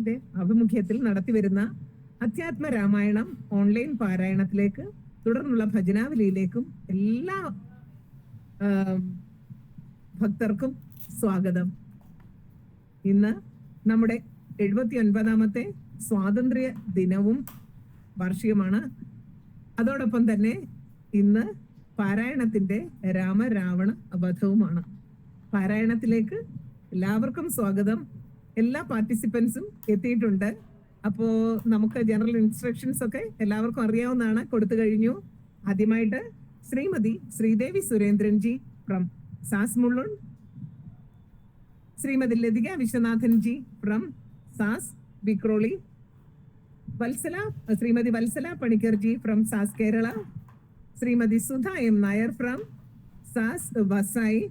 ന്റെ ആഭിമുഖ്യത്തിൽ നടത്തിവരുന്ന അധ്യാത്മ രാമായണം ഓൺലൈൻ പാരായണത്തിലേക്ക് തുടർന്നുള്ള ഭജനാവലിയിലേക്കും എല്ലാ ഭക്തർക്കും സ്വാഗതം. ഇന്ന് നമ്മുടെ 79ാമത്തെ സ്വാതന്ത്ര്യ ദിനവും വാർഷികമാണ്. അതോടൊപ്പം തന്നെ ഇന്ന് പാരായണത്തിന്റെ രാമരാവണ വധവുമാണ്. പാരായണത്തിലേക്ക് എല്ലാവർക്കും സ്വാഗതം. എല്ലാ പാർട്ടിസിപ്പൻസും എത്തിയിട്ടുണ്ട്. അപ്പോ നമുക്ക് ജനറൽ ഇൻസ്ട്രക്ഷൻസ് ഒക്കെ എല്ലാവർക്കും അറിയാവുന്നതാണ്, കൊടുത്തു കഴിഞ്ഞു. ആദ്യമായിട്ട് Shrimati Sreedevi Surendranji from SAS Mulund, Shrimati Latika Vishwanathanji from SAS Vikhroli, Shrimati Vatsala Panickerji from SAS Kerala, Shrimati Sudha M Nair from SAS Vasai,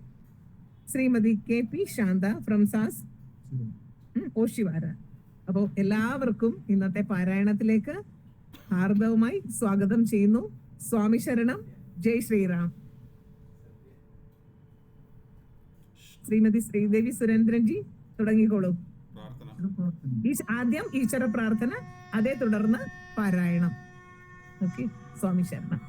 Shrimati K P Shantha from SAS Oshiwara. അപ്പോൾ എല്ലാവർക്കും ഇന്നത്തെ പാരായണത്തിലേക്ക് ഹാർദവമായി സ്വാഗതം ചെയ്യുന്നു. സ്വാമി ശരണം. ജയ് ശ്രീറാം. ശ്രീമതി ശ്രീദേവി സുരേന്ദ്രൻജി തുടങ്ങിക്കോളൂ. ആദ്യം ഈശ്വര പ്രാർത്ഥന, അതേ തുടർന്ന് പാരായണം. ഓക്കെ. സ്വാമി ശരണം.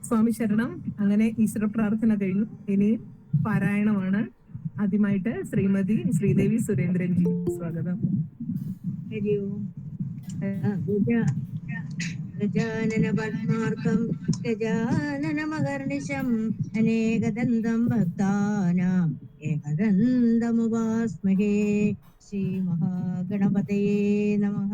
സ്വാമി ശരണം. അങ്ങനെ ഈശ്വര പ്രാർത്ഥന കഴിഞ്ഞു. ഇനിയും പാരായണമാണ്. ആദ്യമായിട്ട് ശ്രീമതി ശ്രീദേവി സുരേന്ദ്രൻ ജി, സ്വാഗതം. ഗജാനന പത്മാർക്കം ഗജാനനമഹർനിശം അനേകദന്തം ഭക്താനാം ഏകദന്തമുപാസ്മഹേ. ശ്രീമഹാഗണപതയേ നമഃ.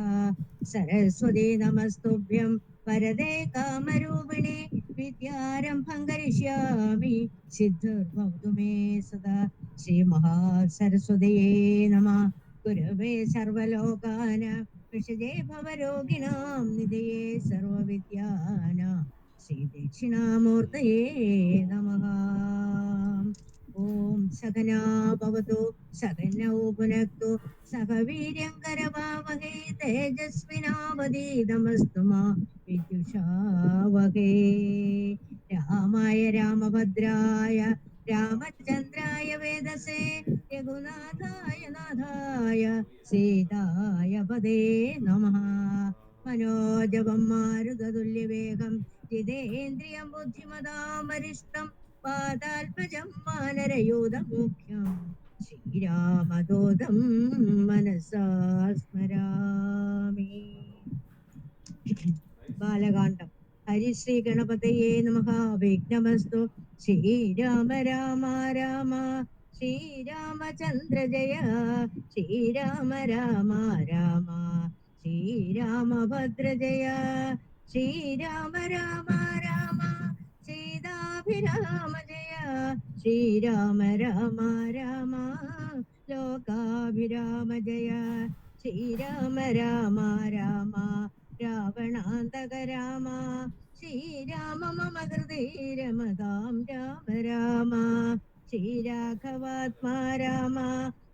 സരസ്വതി നമസ്തുഭ്യം വരദേ കാമരൂപിണി. വിദ്യാരംഭം കരിഷ്യാമി സിദ്ധിർഭവതു മേ സദാ. ശ്രീമഹാസരസ്വതയേ നമഃ. ഗുരവേ സർവലോകാനാം വിഷജേ ഭവരോഗിണാം നിധയേ സർവവിദ്യാനാം ശ്രീദക്ഷിണാമൂർത്തയേ നമഃ. ഓം സകനാ ഭവതു സകനൗ പുനക്തു സഹ വീര്യം കരവാവഹൈ തേജസ്വിനാവതീതമസ്തു മാ വിദ്യുഷാവഹൈ. രാമായ രാമഭദ്രായ രാമചന്ദ്രായ വേദസേ രഘുനാഥായ നാഥായ സീതായ പദേ നമഃ. മനോജവം മാരുതതുല്യവേഗം ജിതേന്ദ്രിയം ബുദ്ധിമതാമരിഷ്ടം പാദാൽപജം വാനരയൂഥമുഖ്യം ശ്രീരാമദൂതം മനസാ സ്മരാമി. ബാലകാണ്ഡം. ഹരിശ്രീ ഗണപതയേ നമഃ. വിഘ്നമസ്തു. ശ്രീരാമ രാമ രാമ ശ്രീരാമചന്ദ്ര ജയ. ശ്രീരാമ രാമ രാമ ശ്രീരാമഭദ്ര ജയ. ശ്രീരാമ രാമ രാമ സീതാഭിരാമ ജയ. ശ്രീരാമ രാമ രാമ ലോകാഭിരാമ ജയ. ശ്രീരാമ രാമ രാമ രാവണാന്തക രാമ. ശ്രീരാമ മമ ഹൃദേ രമതാം രാമ രാമ. ശ്രീരാഘവാത്മാ രാമ.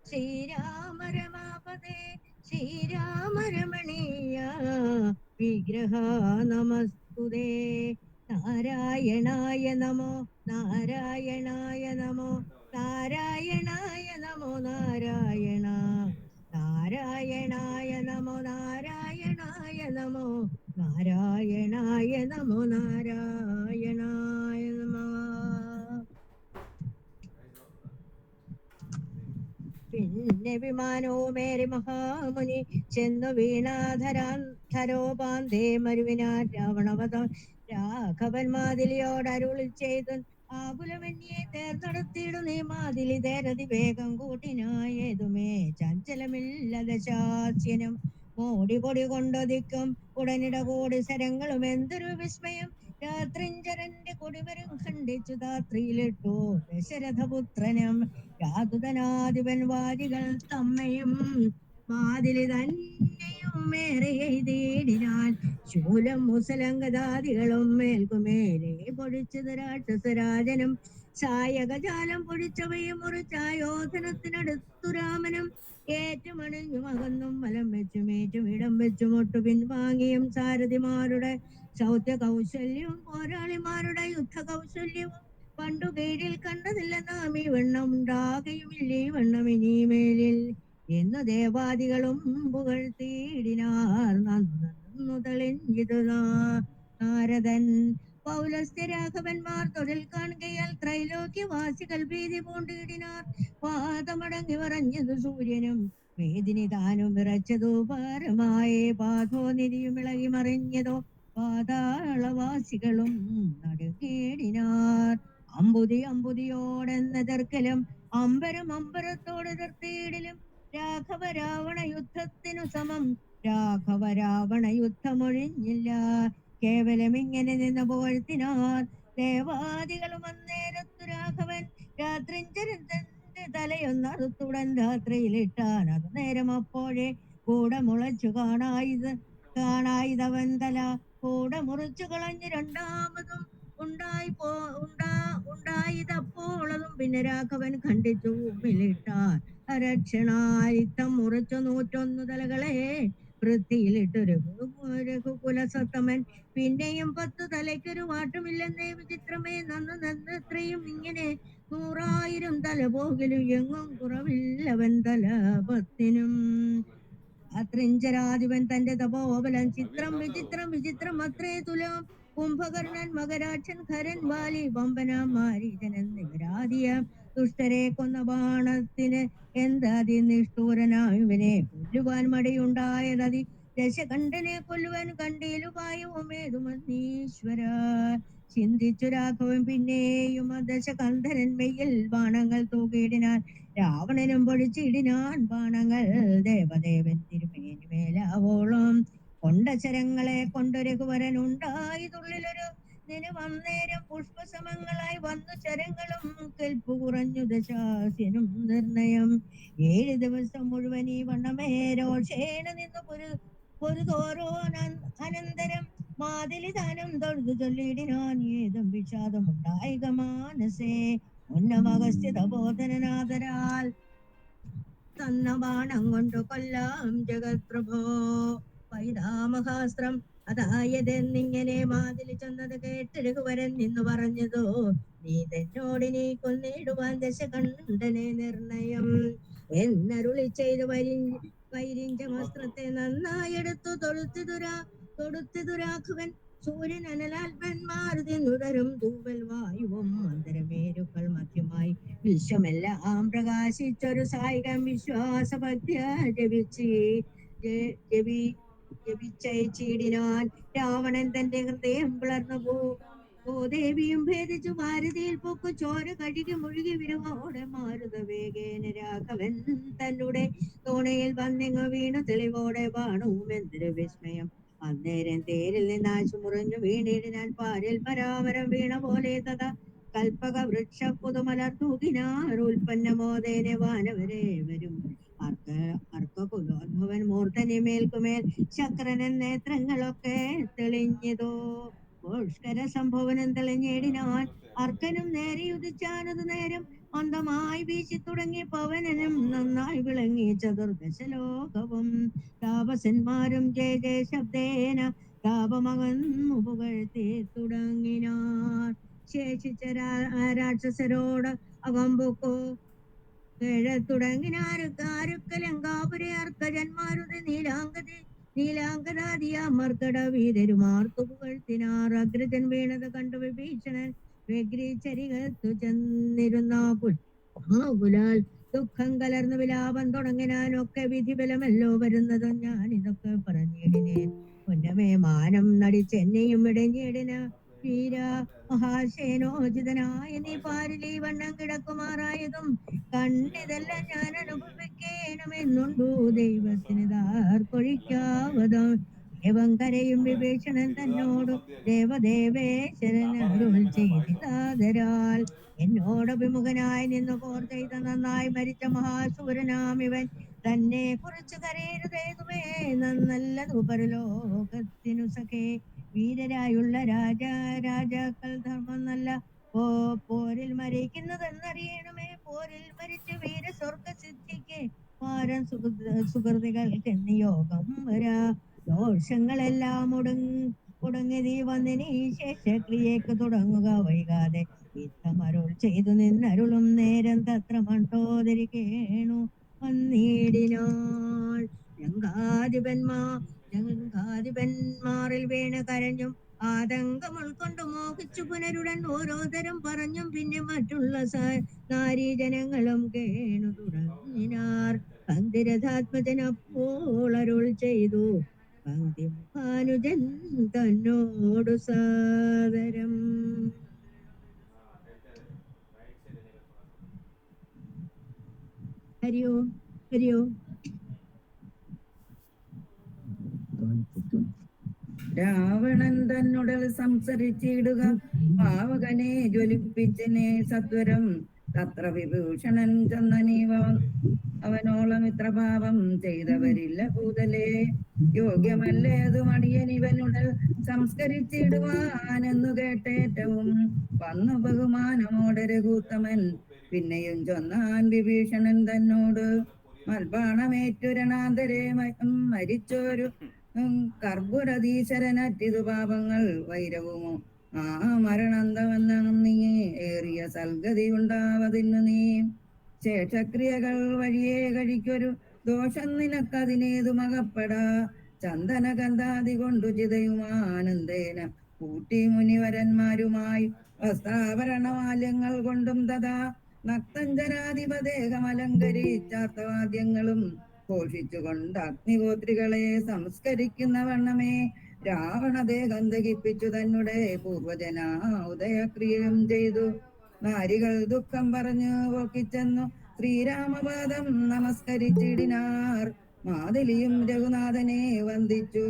ശ്രീരാമ രമാപദേ. ശ്രീരാമ രമണീയ വിഗ്രഹ നമസ്തുതേ. നാരായണായ നമോ നാരായണായ നമോ നാരായണായ നമോ നാരായണ. നാരായണായ നമോ നാരായണായ നമോ നാരായണായ നമോ നാരായണായ നമോ. പിന്നെ വിമാനോമേരി മഹാമുനി ചെന്നു വീണാധരോപാന്തേ മരുവിനാ രാവണവധം. രാഘവൻ മാതിലിയോട് അരുളി ചെയ്തു ആകുലമന്യെ തേർന്നടത്തിയിടു നീ മാതിലി തേരതി വേഗം കൂട്ടിനായതുമേ ചഞ്ചലമില്ലത ശാസ്യനും മോടിപൊടി കൊണ്ടൊതിക്കും ഉടനിട കൂടി സരങ്ങളും എന്തൊരു വിസ്മയം. രാത്രിഞ്ചരന്റെ കൊടിവരും ഖണ്ഡിച്ചു ധാത്രിയിലിട്ടു ദശരഥപുത്രനും രാതുതനാധിപൻ വാദികൾ തമ്മയും മാതിലി തന്നെയും മേറെ എഴുതിയിടിനാൻ. ശൂലം മുസലങ്കദാദികളും മേൽക്കുമേലെ പൊടിച്ചത് രാക്ഷസരാജനും സായകജാലം പൊടിച്ചവയും മുറിച്ചായോധനത്തിനടുത്തു രാമനും ഏറ്റുമണിഞ്ഞു മകന്നും വലം വെച്ചും ഏറ്റും ഇടം വെച്ചും ഒട്ടു പിൻവാങ്ങിയും സാരഥിമാരുടെ ശൗത്യ കൗശല്യവും പോരാളിമാരുടെ യുദ്ധ കൗശല്യവും പണ്ടു കീഴിൽ കണ്ടതില്ല നാം ഈ വണ്ണം ഉണ്ടാകയുമില്ല ഈ വണ്ണം ഇനിമേലിൽ എന്നു ദേവാദികളും പുകഴ്ത്തിയിടിനാർ. നന്നു തെളിഞ്ഞിതു നാരദൻ പൗലസ്ത്യരാഘവന്മാർ തൊഴിൽ കാണുകയാൽ ത്രൈലോക്യവാസികൾ ഭീതി പൂണ്ടിടിനാർ. പാദമടങ്ങി പറഞ്ഞതു സൂര്യനും വേദിനി താനും വിറച്ചതു പാരമായേ പാഥോനിധിയും ഇളകി മറിഞ്ഞതോ പാതാളവാസികളും നടുങ്ങിടിനാർ. അമ്പുതി അമ്പുതിയോടെന്നെതിർക്കലും അമ്പരം അമ്പരത്തോട് എതിർത്തിയിടിലും രാഘവ രാവണ യുദ്ധത്തിനു സമം രാഘവ രാവണ യുദ്ധമൊഴിഞ്ഞില്ല. കേവലം ഇങ്ങനെ നിന്ന് പുകഴ്ത്തിനാർ ദേവാദികളും. അന്നേരത്തു രാഘവൻ രാത്രിഞ്ചരൻ തന്റെ തലയൊന്നറുത്തുടൻ രാത്രിയിലിട്ടാൻ. അത് നേരം അപ്പോഴേ കൂടെ മുളച്ചു കാണായിതവൻ തല കൂടെ മുറിച്ചു കളഞ്ഞ് രണ്ടാമതും ഉണ്ടായിതപ്പോളതും പിന്നെ രാഘവൻ ഖണ്ഡിച്ചു ഭൂമിയിലിട്ടാൻ. അരക്ഷണായിത്തം മുറിച്ചു 101 തലകളെ വൃത്തിയിലിട്ടൊരു രഘുകുലസത്തമൻ പിന്നെയും 10 തലയ്ക്കൊരു മാറ്റമില്ലെന്നേ വിചിത്രമേ നന്നത്രയും ഇങ്ങനെ 100,000 തല പോകിലും എങ്ങും കുറവില്ലവൻ തല 10നും അത്രിഞ്ചരാധിപൻ തന്റെ തപോബലം ചിത്രം വിചിത്രം വിചിത്രം അത്രേ തുലം കുംഭകർണൻ മകരാക്ഷൻ ഖരൻ വാലി വമ്പന മാരീജനൻ നികരാദിയ ദുഷ്ടരെ കൊന്ന ബാണത്തിന് എന്താതി നിഷ്ഠൂരനായവനെ കൊല്ലുവാൻ മടിയുണ്ടായതതി ദശകണ്ഠനെ കൊല്ലുവാൻ കണ്ടീലുപായവുമേതുമന്നീശ്വര ചിന്തിച്ചു രാഘവൻ പിന്നെയും ദശകന്ധരൻ മെയ്യിൽ ബാണങ്ങൾ തൂകിയിടിനാൻ രാവണനും പൊഴിച്ചിടിനാൻ ബാണങ്ങൾ ദേവദേവൻ തിരുമേനിമേലാവോളം കൊണ്ടശരങ്ങളെ കൊണ്ട് രഘുവരൻ ഉണ്ടായതുള്ളിലൊരു നിലവന്നേരം പുഷ്പസമങ്ങളായി വന്നു ശരങ്ങളും കെൽപ്പു കുറഞ്ഞു ദശാസ്യനും നിർണയം 7 ദിവസം മുഴുവൻ ഈ വണ്ണമേ രോഷേണ നിന്നു പൊരുതോരോ അനന്തരം മാതിലി ദാനം തൊഴുതു ചൊല്ലിടിനാൻ ഏതും വിഷാദമുണ്ടായിക മാനസേ ഉന്നമഗസ്ത്യതബോധനാദരാൽ തന്ന ബാണം കൊണ്ടു കൊല്ലാം ജഗത്പ്രഭോ പൈതാമഹാസ്ത്രം അതായതെന്നിങ്ങനെ മാതിൽ ചെന്നത് കേട്ട് രഘുവരൻ നിന്നു പറഞ്ഞതോ നീ തന്നോടിനി കൊന്നിടുവാൻ ദശകണ്ഠനെ നിർണയം എന്നരുളി ചെയ്ത് വൈരിഞ്ച വസ്ത്രത്തെ നന്നായെടുത്തു തൊടുത്തിതുരാഘവൻ സൂര്യൻ അനലാത്മന്മാരുതിന്നുടരും തൂവൽ വായുവും അന്തരമേരുക്കൾ മധ്യമായി വിശ്വമെല്ലാം പ്രകാശിച്ചൊരു സായികം വിശ്വാസഭക്തിയ ജപിച്ചീടിനാൻ രാവണൻ തന്റെ ഹൃദയം പിളർന്നു ഭൂദേവിയും ഭേദിച്ചു ഭാരതിയിൽ പൊക്കു ചോര കഴുകി മുഴുകി വിരുവോടെ മാരുത വേഗേന രാഘവൻ തന്നുടെ തോണയിൽ വന്നിങ്ങു വീണു തെളിവോടെ ബാണവും എന്തൊരു വിസ്മയം അന്നേരം തേരിൽ നിന്നാശു മുറിഞ്ഞു വീണിടിനാൻ പാരിൽ പരാമരം വീണ പോലെ തഥാ കൽപ്പക വൃക്ഷ പുതുമലർ തൂകിനാർ ഉൽപ്പന്നമോദേനെ വാനവരെ വരും അർക്കുലോദ്ഭവൻ മൂർധനിമേൽക്കുമേൽ ശക്രനൻ നേത്രങ്ങളൊക്കെ തെളിഞ്ഞതോ പുഷ്കര സംഭവനം തെളിഞ്ഞേടിനാൻ അർക്കനും നേരെ ഉദിച്ചാനത് നേരം മന്ദമായി വീശി തുടങ്ങി പവനനും നന്നായി വിളങ്ങി ചതുർദശ ലോകവും താപസന്മാരും ജയ ജയ ശബ്ദേന താപമകന്നു പുകഴ്ത്തി തുടങ്ങിനാർ ശേഷിച്ച രാക്ഷസരോട് അകമ്പുക്കോ തുടങ്ങിനാരുക്കലങ്കാപുരെ അർക്കജന്മാരുടെ നീലാംഗദാദിയ മർക്കട വീരരുമാർത്തു പുകഴ്ത്തിനാർ അഗ്രജൻ വീണത് കണ്ടു വിഭീഷണൻ വ്യഗ്രിച്ചരികത്തു ചെന്നിരുന്ന പുലാൽ ദുഃഖം കലർന്നു വിലാപം തുടങ്ങിനാനൊക്കെ വിധിബലമല്ലോ വരുന്നത് ഞാൻ ഇതൊക്കെ പറഞ്ഞിടിനെ പൊന്നമേ മാനം നടിച്ചെന്നെയും ഇടഞ്ഞിടിന വീര മഹാശേനോചിതനായ നീ പാരിലീ വണ്ണം കിടക്കുമാറായതും കണ്ടിതെല്ലാം ഞാൻ അനുഭവിക്കേണമെന്നുണ്ടു ദൈവത്തിന് ദാർക്കൊഴിക്കാവതും ഏവം കരയും വിഭീഷണൻ തന്നോട് ദേവദേവേശ്വരനരുൾ ചെയ്താദരാൽ എന്നോട് വിമുഖനായി നിന്ന് പോർ ചെയ്ത നന്നായി മരിച്ച മഹാശൂരനാം ഇവൻ തന്നെ കുറിച്ച് കരയരുതേതുമേ നന്നല്ലതു പരലോകത്തിനു സഖേ വീരരായുള്ള രാജാക്കൾ ധർമ്മം നല്ല പോരിൽ മരിക്കുന്നതെന്നറിയണമേ പോരിൽ മരിച്ച വീര സ്വർഗ സിദ്ധിക്ക് പാരം സുഹൃതികൾക്ക് നിയോഗം വരാ ദോഷങ്ങളെല്ലാം മുടങ്ങി വന്നിനി ശേഷക്രിയക്ക് തുടങ്ങുക വൈകാതെ യുദ്ധമരുൾ ചെയ്തു നിന്നരുളും നേരം തത്ര മണ്ടോദരിക്കേണു വന്നിടിനാൾ ലങ്കാധിപന്മാരിൽ വീണ് കരഞ്ഞും ആതങ്കം ഉൾക്കൊണ്ടു മോഹിച്ചു പുനരുടൻ ഓരോ തരം പറഞ്ഞും പിന്നെ മറ്റുള്ള നാരീജനങ്ങളും കേണു തുടങ്ങിനാർ പന്തിരഥാത്മജൻ അപ്പോൾ അരുൾ ചെയ്തു പങ്ക്തിമുഖാനുജൻ തന്നോടു സാദരം ഹരിയോ ഹരിയോ രാവണൻ തന്നുടൽ സംസരിച്ചിടുക പാവകനെ ജ്വലിപ്പിച്ചനെ സത്വരം തത്ര വിഭൂഷണൻ ചന്ദനീവ അവനോളം ഇത്രഭാവം ചെയ്തവരില്ല കൂതലേ യോഗ്യമല്ലേതു മടിയനിവനുടൽ സംസ്കരിച്ചിടുവാനെന്നു കേട്ടേറ്റവും വന്നു ബഹുമാനമോടെ രഘുത്തമൻ പിന്നെയും ചൊന്നാൻ വിഭീഷണൻ തന്നോട്, മൽബാണമേറ്റുരണാന്തരെ മരിച്ചോരു കർപ്പുരധീശരനറ്റിതു പാപങ്ങൾ വൈരവുമോ ആ മരണന്തമെന്നീ ഏറിയ സൽഗതി ഉണ്ടാവതിന്നു നീ ശേഷക്രിയകൾ വഴിയേ കഴിക്കൊരു ദോഷം നിനക്കതിനേതു മകപ്പെടാ ചന്ദനഗന്ധാദി കൊണ്ടു ചിതയുമാനന്ദേന കൂട്ടി മുനിവരന്മാരുമായി വസ്ത്രാഭരണമാല്യങ്ങൾ കൊണ്ടും തഥാ നക്തഞ്ചരാധിപദേഹം അലങ്കരിച്ചാർത്തവാദ്യങ്ങളും ഘോഷിച്ചുകൊണ്ട് അഗ്നിഹോത്രികളെ സംസ്കരിക്കുന്ന വണ്ണമേ രാവണദേഹം ദഹിപ്പിച്ചു തന്നെ പൂർവജന ഉദയക്രിയയും ചെയ്തു. നാരികൾ ദുഃഖം പറഞ്ഞു പോക്കിച്ചെന്നു ശ്രീരാമപാദം നമസ്കരിച്ചിടിനാർ. മാതിലിയും രഘുനാഥനെ വന്ദിച്ചു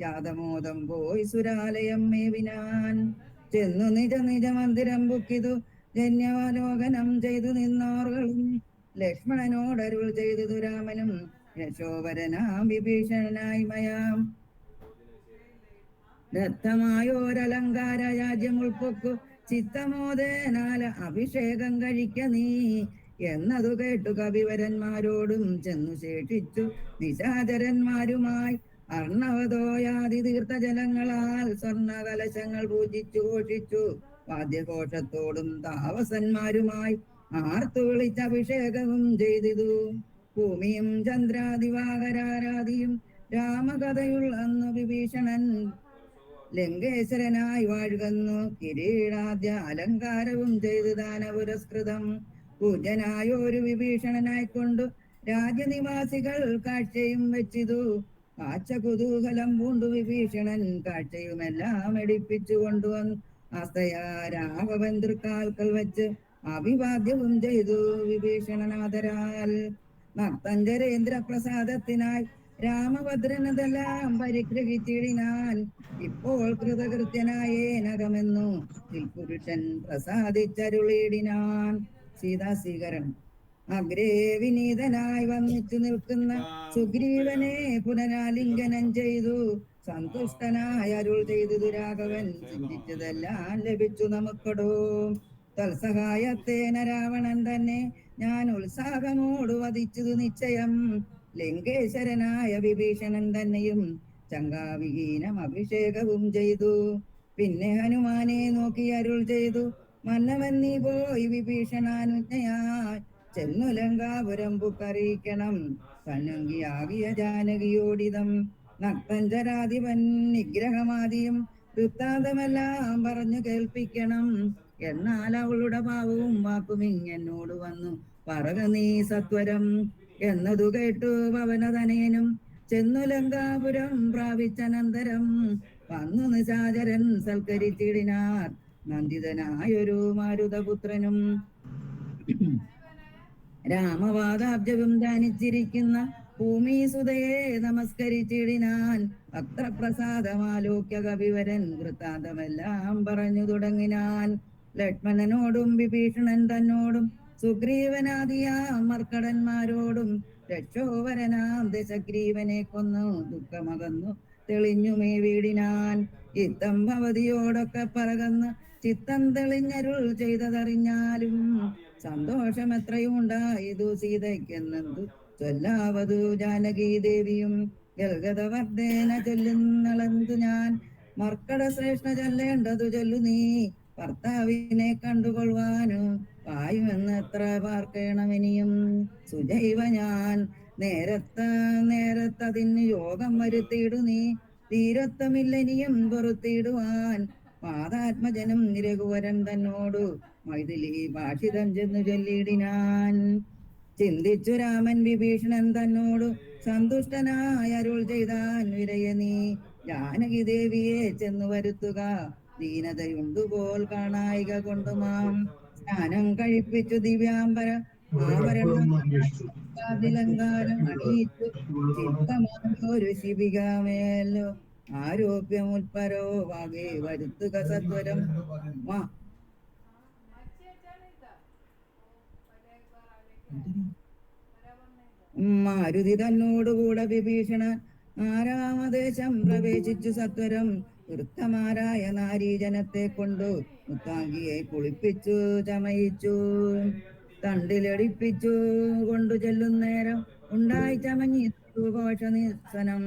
ജാതമോദം പോയി സുരാലയം മേവിനാൻ. ചെന്നു നിജ നിജ മന്ദിരം ബുക്കിതു ജന്യാവലോകനം ചെയ്തു നിന്നോർകളും ലക്ഷ്മണനോടരുൾ ചെയ്തു രാമനും യശോവരനാം വിഭീഷണനായി മയാം ദത്തമായോരലങ്കാര രാജ്യം ഉൾപ്പൊക്കു ചിത്തമോദേനാല അഭിഷേകം കഴിക്ക നീ എന്നതു കേട്ടു കവിവരന്മാരോടും ചെന്നു ശേഷിച്ചു നിശാചരന്മാരുമായി അർണവതോയാതി തീർത്ഥജലങ്ങളാൽ സ്വർണ്ണ കലശങ്ങൾ പൂജിച്ചു ഘോഷിച്ചു വാദ്യഘോഷത്തോടും താപസന്മാരുമായി ആർത്തു വിളിച്ച അഭിഷേകവും ചെയ്തിതു. ഭൂമിയും ചന്ദ്രാദിവാകരാരാദിയും രാമകഥയുള്ള അന്നു വിഭീഷണൻ ലങ്കേശ്വരനായി വാഴുകന്നു കിരീടാദ്യ അലങ്കാരവും ചെയ്തു ദാനപുരസ്കൃതം. പൂജനായൊരു വിഭീഷണനായിക്കൊണ്ടു രാജ്യനിവാസികൾ കാഴ്ചയും വെച്ചിതു. കാഴ്ച കുതൂഹലം പൂണ്ടു വിഭീഷണൻ കാഴ്ചയുമെല്ലാം എടുപ്പിച്ചു കൊണ്ടുവന്നു ആസ്തയാ രാഘവബന്ധുക്കാൽക്കൽ വെച്ച് അഭിവാദ്യവും ചെയ്തു വിഭീഷണനാദരാൽ. നർത്തഞ്ചരേന്ദ്ര പ്രസാദത്തിനായി രാമഭദ്രനതെല്ലാം പരിഗ്രഹിച്ചിടിനാൻ. ഇപ്പോൾ കൃതകൃത്യനായേനകമെന്നു പുരുഷൻ പ്രസാദിച്ചരുളിയിടിനാൻ. സീതാസ്വീകരണം. അഗ്രേ വിനീതനായി വന്നിച്ചു നിൽക്കുന്ന സുഗ്രീവനെ പുനരാലിംഗനം ചെയ്തു സന്തുഷ്ടനായ അരുൾ ചെയ്തു രാഘവൻ. ചിന്തിച്ചതെല്ലാം ലഭിച്ചു നമുക്കടോ. തൽസഹായത്തേന രാവണൻ തന്നെ ഞാൻ ഉത്സാഹമോട് വധിച്ചതു നിശ്ചയം. ലങ്കേശ്വരനായ വിഭീഷണൻ തന്നെയും ചങ്കാവിഹീനം അഭിഷേകവും ചെയ്തു. പിന്നെ ഹനുമാനെ നോക്കി അരുൾ ചെയ്തു, മന്നവൻ നീ പോയി വിഭീഷണാനുജ്ഞയായി ചെന്നു ലങ്കാപുരം പുക്കറിയിക്കണം. കണ്ണുങ്കിയാകിയ ജാനകിയോടിതം നക്തഞ്ചരാധിപൻ നിഗ്രഹമാദിയും വൃത്താന്തമെല്ലാം പറഞ്ഞു കേൾപ്പിക്കണം. എന്നാൽ അവളുടെ ഭാവവും വാക്കും ഇങ്ങെന്നോട് വന്നു പറക നീ സത്വരം എന്നതു കേട്ടു പവനതനയനും ചെന്നു ലങ്കാപുരം പ്രാപിച്ചനന്തരം വന്നു നിശാചരൻ സൽക്കരിച്ചിടിനാർ നന്ദിതനായൊരു മാരുതപുത്രനും. രാമവാദാബ്ജവും ധ്യാനിച്ചിരിക്കുന്ന ഭൂമിസുതയെ നമസ്കരിച്ചിടിനാൻ. ഭക്തപ്രസാദമാലോക്യ കവിവരൻ വൃത്താന്തമെല്ലാം പറഞ്ഞു തുടങ്ങിനാൻ. ലക്ഷ്മണനോടും വിഭീഷണൻ തന്നോടും സുഗ്രീവനാദിയാം മർക്കടന്മാരോടും രക്ഷോവരനാം ദശഗ്രീവനെ കൊന്നു ദുഃഖമകന്നു തെളിഞ്ഞുമേ വീടിനാൻ. ഇത്തം ഭവതിയോടൊക്കെ പറകന്ന് ചിത്തം തെളിഞ്ഞരുൾ ചെയ്തതറിഞ്ഞാലും സന്തോഷം എത്രയും ഉണ്ടായതു സീതയ്ക്കെന്നു ചൊല്ലാവതു ജാനകീ ദേവിയും. ഗൽഗതവർദ്ധേന ചൊല്ലുന്നളന്തു ഞാൻ മർക്കട ശ്രേഷ്ഠ ചൊല്ലേണ്ടതു ചൊല്ലു നീ. ഭർത്താവിനെ കണ്ടുകൊള്ളുവാനു വായുമെന്ന് എത്ര പാർക്കണമിനിയും. സുജൈവ ഞാൻ നേരത്തതിന് യോഗം വരുത്തിയിടു നീ. ധീരത്വമില്ലനിയും പൊറുത്തിടുവാൻ പാതാത്മജനും രഘുവരൻ തന്നോടു മൈഥിലി ഭാഷിതം ചെന്നു ചൊല്ലിയിടിനാൻ. ചിന്തിച്ചു രാമൻ വിഭീഷണൻ തന്നോടു സന്തുഷ്ടനായ അരുൾ ചെയ്താൻ. വിരയ നീ ജാനകി ദേവിയെ ചെന്നു വരുത്തുക. ദീനതയുണ്ടുപോൽ കാണായിക കൊണ്ടുമാം സ്നാനം കഴിപ്പിച്ചു ദിവ്യാംബര ആഭരണാലങ്കാരം അണിയിച്ചു ചിത്തമായൊരു ശിബികാമേലോ ആരോഗ്യമുൽപരോ വാകെ വരുത്തുക സത്വരം. മാരുതി തന്നോടുകൂടെ വിഭീഷണ ആരാമദേശം പ്രവേശിച്ചു സത്വരം. വൃത്തമാരായ നാരീജനത്തെ കൊണ്ടു മുത്താങ്കിയെ കുളിപ്പിച്ചു ചമയിച്ചു. തണ്ടിലടിപ്പിച്ചു കൊണ്ടു ചെല്ലുന്നേരം ഉണ്ടായി ചമഞ്ഞി ഘോഷനിസ്വനം.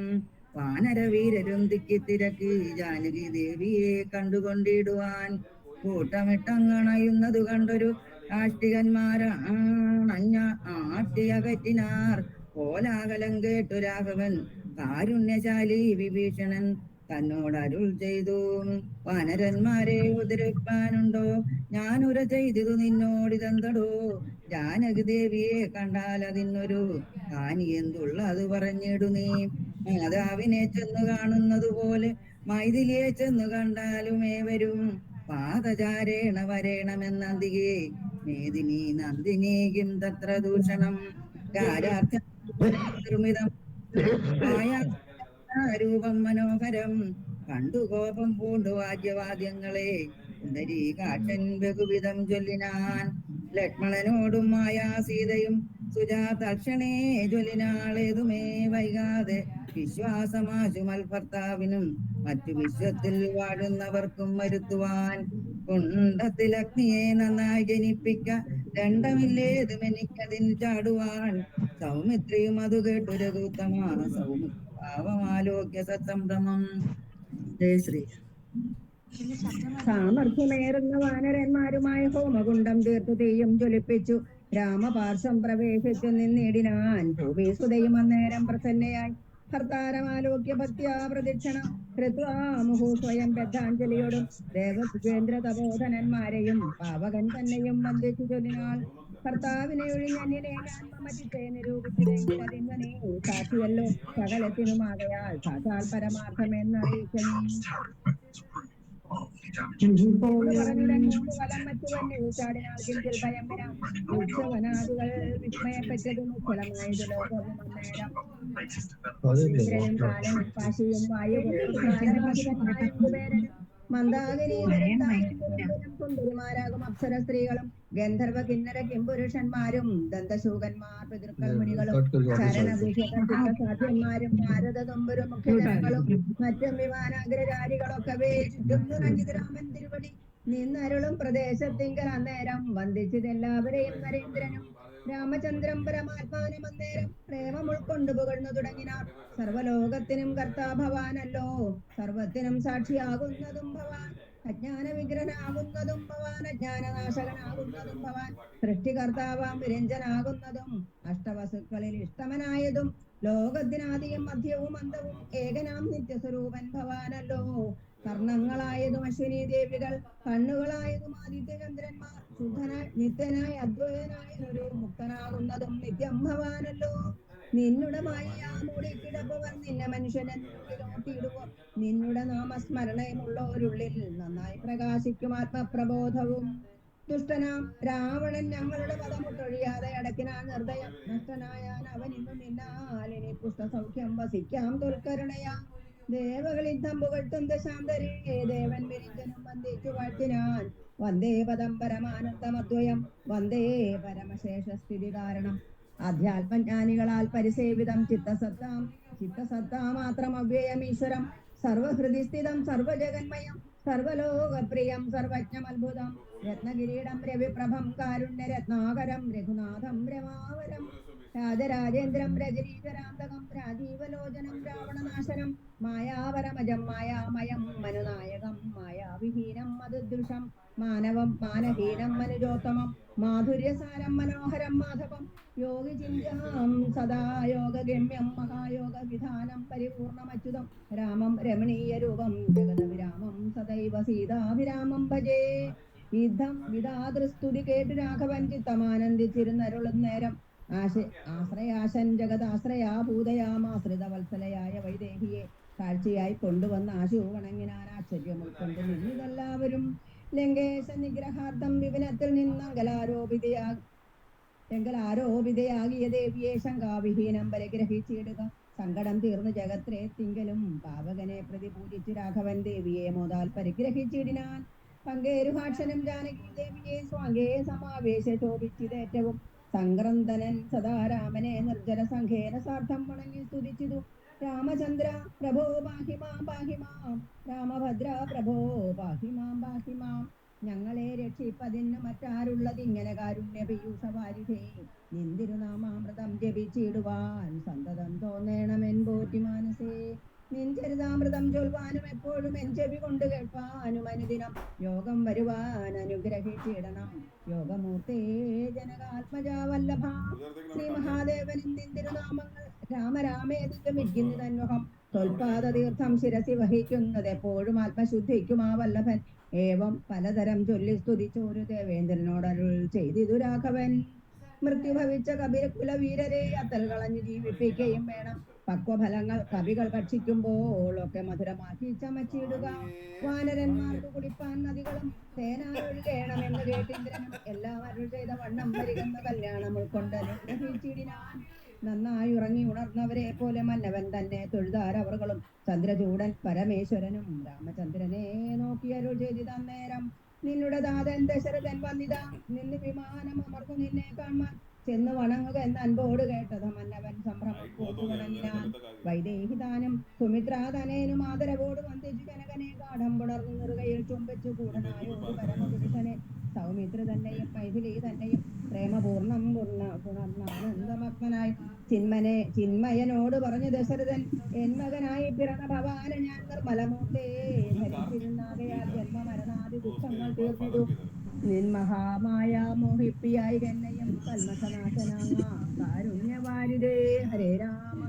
വാനരവീരരും തിക്കി ജാനകി ദേവിയെ കണ്ടുകൊണ്ടിടുവാൻ കൂട്ടമിട്ടങ്ങണയുന്നതു കണ്ടൊരു ആട്ടിയകറ്റിനാർ. കോലാഹലം കേട്ടു രാഘവൻ കാരുണ്യശാലി വിഭീഷണൻ തന്നോടരുൾ ചെയ്തു, വാനരന്മാരെ ഉപദ്രവിപ്പാനുണ്ടോ? ഞാനുര ചെയ്തിതു നിന്നോടിതെന്തടോ? ജാനകി ദേവിയെ കണ്ടാൽ അതിനൊരു ഹാനി എന്തുള്ളത് പറഞ്ഞിടു നീ. മാതാവിനെ ചെന്നു കാണുന്നത് പോലെ മൈഥിലിയെ ചെന്നു കണ്ടാലും ഏവരും പാദചാരേണ വരേണമെന്നതികെ മേദിനി നന്ദിനി കിം തത്ര ദൂഷണം. നിർമ്മിതം രൂപം മനോഹരം കണ്ടു കോപം പൂണ്ടു വാദ്യവാദ്യങ്ങളെ പുണ്ടരീകാക്ഷൻ ബഹുവിധം ചൊല്ലിനാൻ. ലക്ഷ്മണനോടും സീതയും സുജാതക്ഷണേ ജ്വലിനാളേതുമേ വൈകാതെ വിശ്വാസമാശു മൽഭർത്താവിനും മറ്റു വിശ്വത്തിൽ വാഴുന്നവർക്കും വരുത്തുവാൻ. കുണ്ടത്തിൽ അഗ്നിയെ നന്നായി ജനിപ്പിക്ക ദണ്ഡമില്ലേതുമെനിക്കതിൽ ചാടുവാൻ. സൗമിത്രിയും അത് കേട്ടു രഘുത്തമാ സൗമിത്രിഭാവമാലോക്യ സത്സംഭ്രമം. ജയശ്രീ. സാമർഥ്യമേറുന്ന വാനരന്മാരുമായി ഹോമകുണ്ടം തീർത്തു തീയും ജ്വലിപ്പിച്ചു രാമപാർശ്വം പ്രവേശിച്ചു നിന്നിടിനാൻ. ഭൂമിസുതയും അന്നേരം പ്രസന്നയായി ഭർത്താരമാലോക്യ ഭക്തിയാ പ്രദക്ഷിണം കൃത്വാ മുഹു സ്വയം ബദ്ധാഞ്ജലിയോടും ദേവസുചേന്ദ്ര തപോധനന്മാരെയും പാവകൻ തന്നെയും വന്ദിച്ചു ചൊല്ലിനാൾ. ഭർത്താവിനെ ഒഴിഞ്ഞന്യനെ ഞാൻ മമചിത്തെ നിരൂപിച്ചതെങ്കിൽ അതിങ്ങനെ സാക്ഷിയല്ലോ സകലത്തിനുമാകയാൽ സാക്ഷാൽ പരമാർത്ഥമെന്നറിയിക്കണേ. ഉത്സവനാദികൾ വിസ്മയപ്പെട്ടതും ഉജ്വലമായത് ലോകവും അന്നേരം കാലനും പാശിയും വായുവും മന്ദാകിനിമാരാകും അപ്സര സ്ത്രീകളും ഗന്ധർവ കിന്നര കിംപുരുഷന്മാരും ദന്തശൂകന്മാർ പിതൃക്കൾ മുനികളും ചരണഭൂഷന്മാരും ഭാരതതുമ്പരും മുഖ്യജനങ്ങളും മറ്റും വിമാനാഗ്രചാരികളൊക്കെ ചുറ്റുന്നു രഞ്ജിതരാമൻ തിരുവടി നിന്നരുളും പ്രദേശത്തിങ്കൽ അന്നേരം വന്ദിച്ചതെല്ലാവരെയും നരേന്ദ്രനും രാമചന്ദ്രം പരമാത്മാനം അന്നേരം പ്രേമം ഉൾക്കൊണ്ടു പുകഴ്ന്നു തുടങ്ങിനാർ. സർവലോകത്തിനും കർത്താഭവാനല്ലോ, സർവത്തിനും സാക്ഷിയാകുന്നതും ഭവാൻ, അജ്ഞാന വിഗ്രഹനാകുന്നതും ഭവാൻ, അജ്ഞാനനാശകനാകുന്നതും ഭവാൻ, സൃഷ്ടികർത്താവാം വിരഞ്ജനാകുന്നതും അഷ്ടവസുക്കളിൽ ഇഷ്ടമനായതും ലോകത്തിനാദിയും മധ്യവും അന്തവും ഏകനാം നിത്യസ്വരൂപൻ ഭവാനല്ലോ. കർണങ്ങളായതും അശ്വിനി ദേവികൾ, കണ്ണുകളായതും ആദിത്യചന്ദ്രന്മാർ, ശുദ്ധനായി നിത്യനായി അദ്വൈതനായ ഒരു മുക്തനാകുന്നതും നിത്യം ഭവാനല്ലോ. നിന്നുടെ മായയാമൂടി കിടപ്പവർ നിന്നെ മനുഷ്യനെത്തിയിടുവോ, നിന്നുടെ നാമസ്മരണയുമുള്ളവരുള്ളിൽ നന്നായി പ്രകാശിക്കും ആത്മപ്രബോധവും. ദുഷ്ടനാം രാവണൻ ഞങ്ങളുടെ പദമുട്ടൊഴിയാതെ അടക്കിനാൻ നിർദ്ദയം, നഷ്ടനായാൻ അവൻ ഇന്നു നിന്നാലിനി പുഷ്ടസൗഖ്യം വസിക്കാം ദുർക്കരുണയാ. ദേവകളിൽ തമ്പുകൾത്തും ദശാന്തരേ ദേവൻ വിരിഞ്ചനും വന്ദിച്ചു വാഴ്ത്തിനാൻ. വന്ദേ പദം പരമാനന്ദമദ്വയം, വന്ദേ പരമശേഷ സ്ഥിതി കാരണം. അധ്യാത്മജ്ഞാനികളാൽ പരിസേവിതം ചിത്തസത്താ മാത്രം അവ്യയം ഈശ്വരം, സർവഹൃദി സ്ഥിതം സർവജഗന്മയം സർവലോകപ്രിയം സർവജ്ഞമത്ഭുതം, രത്നകിരീടം രവിപ്രഭം കാരുണ്യരത്നാകരം രഘുനാഥം രമാവരം, രാജരാജേന്ദ്രം രജനീകരാന്തകം രാജീവലോചനം രാവണനാശനം, മായാപരമജം മായാമയം മനുനായകം മായാവിഹീനം മധുദൃശം, മാനവം മാനഹീനം മനുജോത്തമം, മാധുര്യസാരം മനോഹരം മാധവം, യോഗി ചിന്താം സദാ യോഗഗമ്യം മഹായോഗ വിധാനം പരിപൂർണമച്യുതം, രാമം രമണീയ രൂപം ജഗദവിരാമം സദൈവ സീതാഭിരാമം ഭജേ. യുദ്ധം വിധാതൃസ്തുതി കേട്ടു രാഘവൻ ചിത്തമാനന്ദിച്ചിരുന്നരുളും നേരം, ആശ്രയാശൻ ജഗദാശ്രയാ ഭൂതയാമാശ്രിത വത്സലയായ വൈദേഹിയെ കാഴ്ചയായി കൊണ്ടുവന്ന ആശു വണങ്ങിനാൻ. ആശ്ചര്യം ഉൾക്കൊണ്ട് നിന്നിതെല്ലാവരും ലങ്കേശ നിഗ്രഹാർത്ഥം വിപിനത്തിൽ നിന്നങ്കലാരോപിതയാകിയ ദേവിയെ ശങ്കാവിഹീനം പരിഗ്രഹിച്ചിടുക. സങ്കടം തീർന്നു ജഗത്രേ തിങ്കലും പാവകനെ പ്രതി പൂജിച്ചു രാഘവൻ ദേവിയെ മോദാൽ പരിഗ്രഹിച്ചിടിനാൻ. പങ്കേരുഭാക്ഷനും ജാനകി ദേവിയെ സ്വാംഗേ സമാവേശ ശോഭിച്ചിതേറ്റവും സംക്രന്ദനൻ സദാരാമനെ നിർജ്ജന സംഘേന സാർത്ഥം വണങ്ങി സ്തുതിച്ചിതു. രാമചന്ദ്ര പ്രഭോ പാഹിമാം പാഹിമാം, രാമഭദ്ര പ്രഭോ പാഹിമാം പാഹിമാം, ഞങ്ങളെ രക്ഷിപ്പതിന് മറ്റാരുള്ളത് ഇങ്ങനെ കാരുണ്യ പീയൂഷവാരിധേ നിന്തിരുനാമാമൃതം ജപിച്ചിടുവാൻ സന്തതം തോന്നേണമെൻ പോറ്റി മാനസേ നിൻചരിതാമൃതം ചൊൽവാനും എപ്പോഴും എൻ ചെവി കൊണ്ട് കേൾപ്പാനും അനുദിനം യോഗം വരുവാൻ അനുഗ്രഹിച്ചിടണം യോഗമൂർത്തേ ജനകാത്മജാവല്ലഭ ശ്രീ മഹാദേവനിൻ നിന്തിരുനാമങ്ങൾ രാമരാമേതിക്ക് മിക്കുന്നു തന്വഹം തൊൽപാദ തീർത്ഥം ശിരസി വഹിക്കുന്നത് എപ്പോഴും ആത്മശുദ്ധിക്കും ആ വല്ലഭൻ ഏവം പലതരം ചൊല്ലി സ്തുതിച്ചോരു ദേവേന്ദ്രനോടരുൾ ചെയ്തിതു രാഘവൻ മൃത്യു ഭവിച്ച കപില കുലവീരരെ അത്തൽ കളഞ്ഞു ജീവിപ്പിക്കുകയും വേണം പക്വഫലങ്ങൾ കവികൾ ഭക്ഷിക്കുമ്പോൾ ഒക്കെ മധുരമാക്കി ചമച്ചിടുക വാനരന്മാർക്ക് കുടിപ്പാൻ നദികളും തേനായൊഴുകേണമെന്ന് കേട്ടിന്ദ്രനും എല്ലാം അരുൾ ചെയ്ത വണ്ണം വരികെന്ന കല്യാണം ഉൾക്കൊണ്ട് അനുഗ്രഹിച്ചിടിനാൻ നന്നായി ഉറങ്ങി ഉണർന്നവരെ പോലെ മന്നവൻ തന്നെ തൊഴുതാരവറുകളും ചന്ദ്രചൂടൻ പരമേശ്വരനും രാമചന്ദ്രനെ നോക്കിയരുൾ ചെയ്തിത നേരം നിന്നുടെ ദാതൻ ദശരഥൻ വന്നിതാ നിന്ന് വിമാനം അമർന്നു നിന്നെ കാണാൻ ചെന്ന് വണങ്ങുക എന്ന് അൻപോട് കേട്ടത് മന്നവൻ സംഭ്രമം പൂണ്ടു വണങ്ങിനാൻ വൈദേഹിതാനും സുമിത്രാതനേനും ആദരവോട് വന്ദിച്ചു ജനകനെ ഗാഠം പുണർന്നു നിറുകയിൽ ചുംബിച്ചു കൂടനായോട് പരമപുരുഷനെ സൗമിത്ര തന്നെയും മൈഥിലി തന്നെയും പ്രേമപൂർണം പുണർന്നാനന്ദമഗ്നായി ചിന്മയനോട് പറഞ്ഞു ദശരഥൻ എൻ മകനായി പിറന്ന ഭവാന ഞാൻ നിർമ്മലമൂർത്തേ ധരിച്ചിരുന്നാകയാൽ ജന്മമരണാദി ദുഃഖങ്ങൾ തീർത്തിതു നിൻ മഹാമായ മോഹിപ്പിയായി എന്നെയും കൽമസനാശനാ കാരുണ്യവാരിതേ ഹരേ രാമ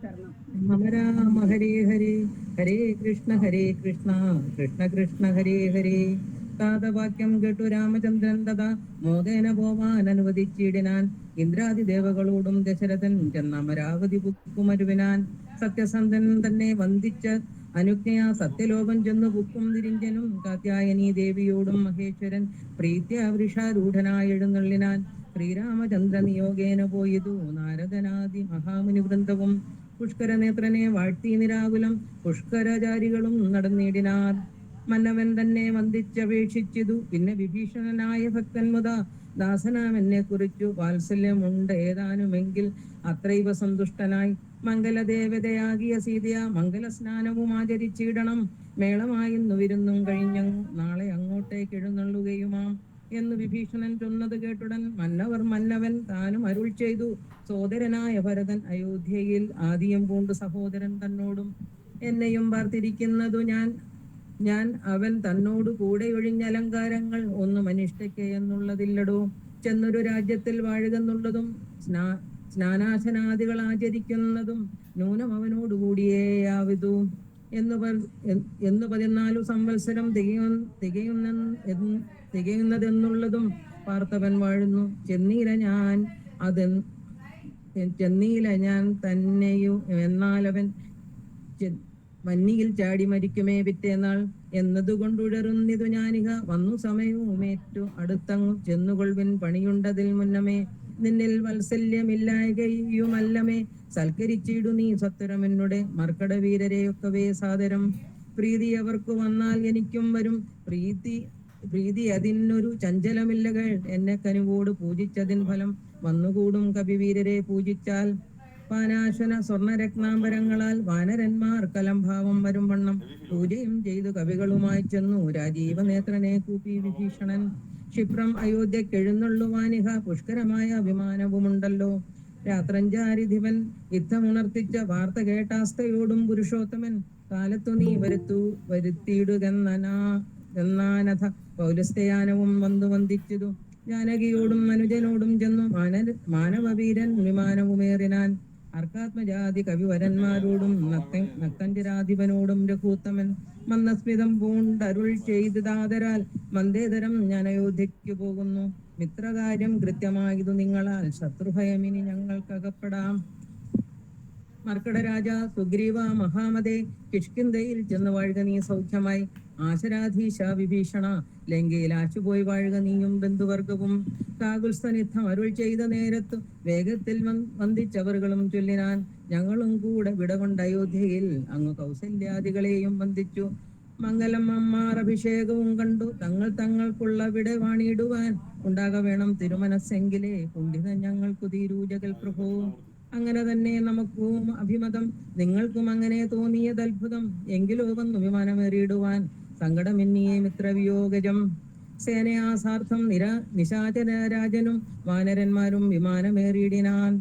ശരണം. രാമ രാമ ഹരേ ഹരേ ഹരേ കൃഷ്ണ കൃഷ്ണ കൃഷ്ണ ഹരേ ഹരേ താതവാക്യം കേട്ടു രാമചന്ദ്രൻ തഥാ മോദേന പോവാൻ അനുവദിച്ചിടിനാൻ ഇന്ദ്രാദിദേവകളോടും ദശരഥൻ ചെന്നമരാവതി പുക്കുമരുവിനാൻ സത്യസന്ധൻ തന്നെ വന്ദിച്ച് അനുജ്ഞയാ സത്യലോകം ചെന്നു പുക്കും തിരിഞ്ചനും കാത്യായനീ ദേവിയോടും മഹേശ്വരൻ പ്രീത്യാവൃഷാരൂഢനായി എഴുന്നള്ളിനാൻ ശ്രീരാമചന്ദ്ര നിയോഗേന പോയതു നാരദനാദി മഹാമുനി വൃന്ദവും പുഷ്കരനേത്രനെ വാഴ്ത്തി നിരാകുലം പുഷ്കരചാരികളും നടന്നിടിനാർ മന്നവൻ തന്നെ വന്ദിച്ചപേക്ഷിച്ചിതു പിന്നെ വിഭീഷണനായ ഭക്തൻ മുത ദാസനാം എന്നെ കുറിച്ചു വാത്സല്യമുണ്ട് ഏതാനുമെങ്കിൽ അത്രൈവ സന്തുഷ്ടനായി മംഗലദേവതയാകിയ സീതയ മംഗലസ്നാനവും ആചരിച്ചിടണം മേളമായിന്നു വിരുന്നും കഴിഞ്ഞു നാളെ അങ്ങോട്ടേക്ക് എഴുന്നള്ളുകയുമാം എന്ന് വിഭീഷണൻ ചൊന്നത് കേട്ടുടൻ മന്നവൻ താനും അരുൾ ചെയ്തു സോദരനായ ഭരതൻ അയോധ്യയിൽ ആദിയം പൂണ്ട് സഹോദരൻ തന്നോടും എന്നെയും പാർത്തിരിക്കുന്നതു ഞാൻ അവൻ തന്നോട് കൂടെ ഒഴിഞ്ഞ അലങ്കാരങ്ങൾ ഒന്നും അനിഷ്ടയ്ക്ക് എന്നുള്ളതില്ലടോ ചെന്നൊരു രാജ്യത്തിൽ വാഴുകെന്നുള്ളതും സ്നാനാശനാദികൾ ആചരിക്കുന്നതും നൂനം അവനോടുകൂടിയേയാവിതു എന്ന് 14 സംവത്സരം തികയുന്നതെന്നുള്ളതും പാർത്തവൻ വാഴുന്നു ചെന്നീല ഞാൻ തന്നെയും എന്നാലവൻ വന്നിയിൽ ചാടി മരിക്കുമേ പിറ്റേന്നാൾ എന്നതുകൊണ്ടുഴറുന്നിതു ഞാനിക വന്നു സമയവുമേറ്റു അടുത്തങ്ങു ചെന്നുകൊള്ളുവിൻ പണിയുണ്ടതിൽ മുന്നമേ നിന്നിൽ വാത്സല്യമില്ലായകയുമല്ലമേ സൽക്കരിച്ചിടു നീ സത്വരമെന്നുടെ മർക്കട വീരരെയൊക്കവേ സാദരം പ്രീതി അവർക്ക് വന്നാൽ എനിക്കും വരും പ്രീതി അതിനൊരു ചഞ്ചലമില്ലകൾ എന്നെ കനുവോട് പൂജിച്ചതിൻ ഫലം വന്നുകൂടും കവിവീരരെ പൂജിച്ചാൽ പാനാശന സ്വർണരത്നാംബരങ്ങളാൽ വാനരന്മാർ കലംഭാവം വരും വണ്ണം പൂജയും ചെയ്തു കവികളുമായി ചെന്നു രാജീവനേത്രനെ കൂപ്പി വിഭീഷണൻ ക്ഷിപ്രം അയോധ്യക്കെഴുന്നള്ളുവാനിഹ പുഷ്കരമായ വിമാനവുമുണ്ടല്ലോ രാത്രഞ്ചാരിധിവൻ യുദ്ധമുണർത്തിച്ച വാർത്ത കേട്ടാസ്തയോടും പുരുഷോത്തമൻ കാലത്തു നീ വരുത്തിയിടുകെന്നാനഥ പൗലസ്തയാനവും വന്നു വന്ദിച്ചതു ജാനകിയോടും അനുജനോടും ചെന്നു മാനവവീരൻ വിമാനവുമേറിനാൻ അർക്കാത്മജാതി കവിവരന്മാരോടും നക്കഞ്ചരാധിപനോടും രഘൂത്തമൻ മന്ദസ്മിതം പൂണ്ടരുൾ ചെയ്തതാതരാൽ മന്ദേതരം ഞാൻ അയോധ്യയ്ക്ക് പോകുന്നു മിത്രകാര്യം കൃത്യമായതു നിങ്ങളാൽ ശത്രുഭയമിനി ഞങ്ങൾക്കകപ്പെടാം മർക്കടരാജ സുഗ്രീവ മഹാമതേ കിഷ്കിന്ധയിൽ ചെന്ന് വാഴുക നീ സൗഖ്യമായി ആശരാധീശ വിഭീഷണ ലങ്കയിൽ ആശുപോയി വാഴുക നീയും ബന്ധുവർഗവും കാകുൽസ്ഥനിദ്ധം അരുൾ ചെയ്ത നേരത്തു വേഗത്തിൽ വന്ദിച്ചവറുകളും ചൊല്ലിനാൻ ഞങ്ങളും കൂടെ വിടകൊണ്ട് അയോധ്യയിൽ അങ്ങ് കൗസല്യാദികളെയും വന്ദിച്ചു മംഗലം അമ്മാർ അഭിഷേകവും കണ്ടു തങ്ങൾക്കുള്ള വിടെ വാണിയിടുവാൻ ഉണ്ടാക വേണം തിരുമനസ്സെങ്കിലേ കുണ്ഠിതം ഞങ്ങൾക്കു തീരൂജകൽ പ്രഭു അങ്ങനെ തന്നെ നമുക്കും അഭിമതം നിങ്ങൾക്കും അങ്ങനെ തോന്നിയത് അത്ഭുതം എങ്കിലോ വന്നു വിമാനമേറിയിടുവാൻ സങ്കടമെന്നിയേ മിത്രവിയോഗജം. സേനയാസാർത്ഥം നിശാചരരാജനും വാനരന്മാരും വിമാനമേറിയിടിനാൻ.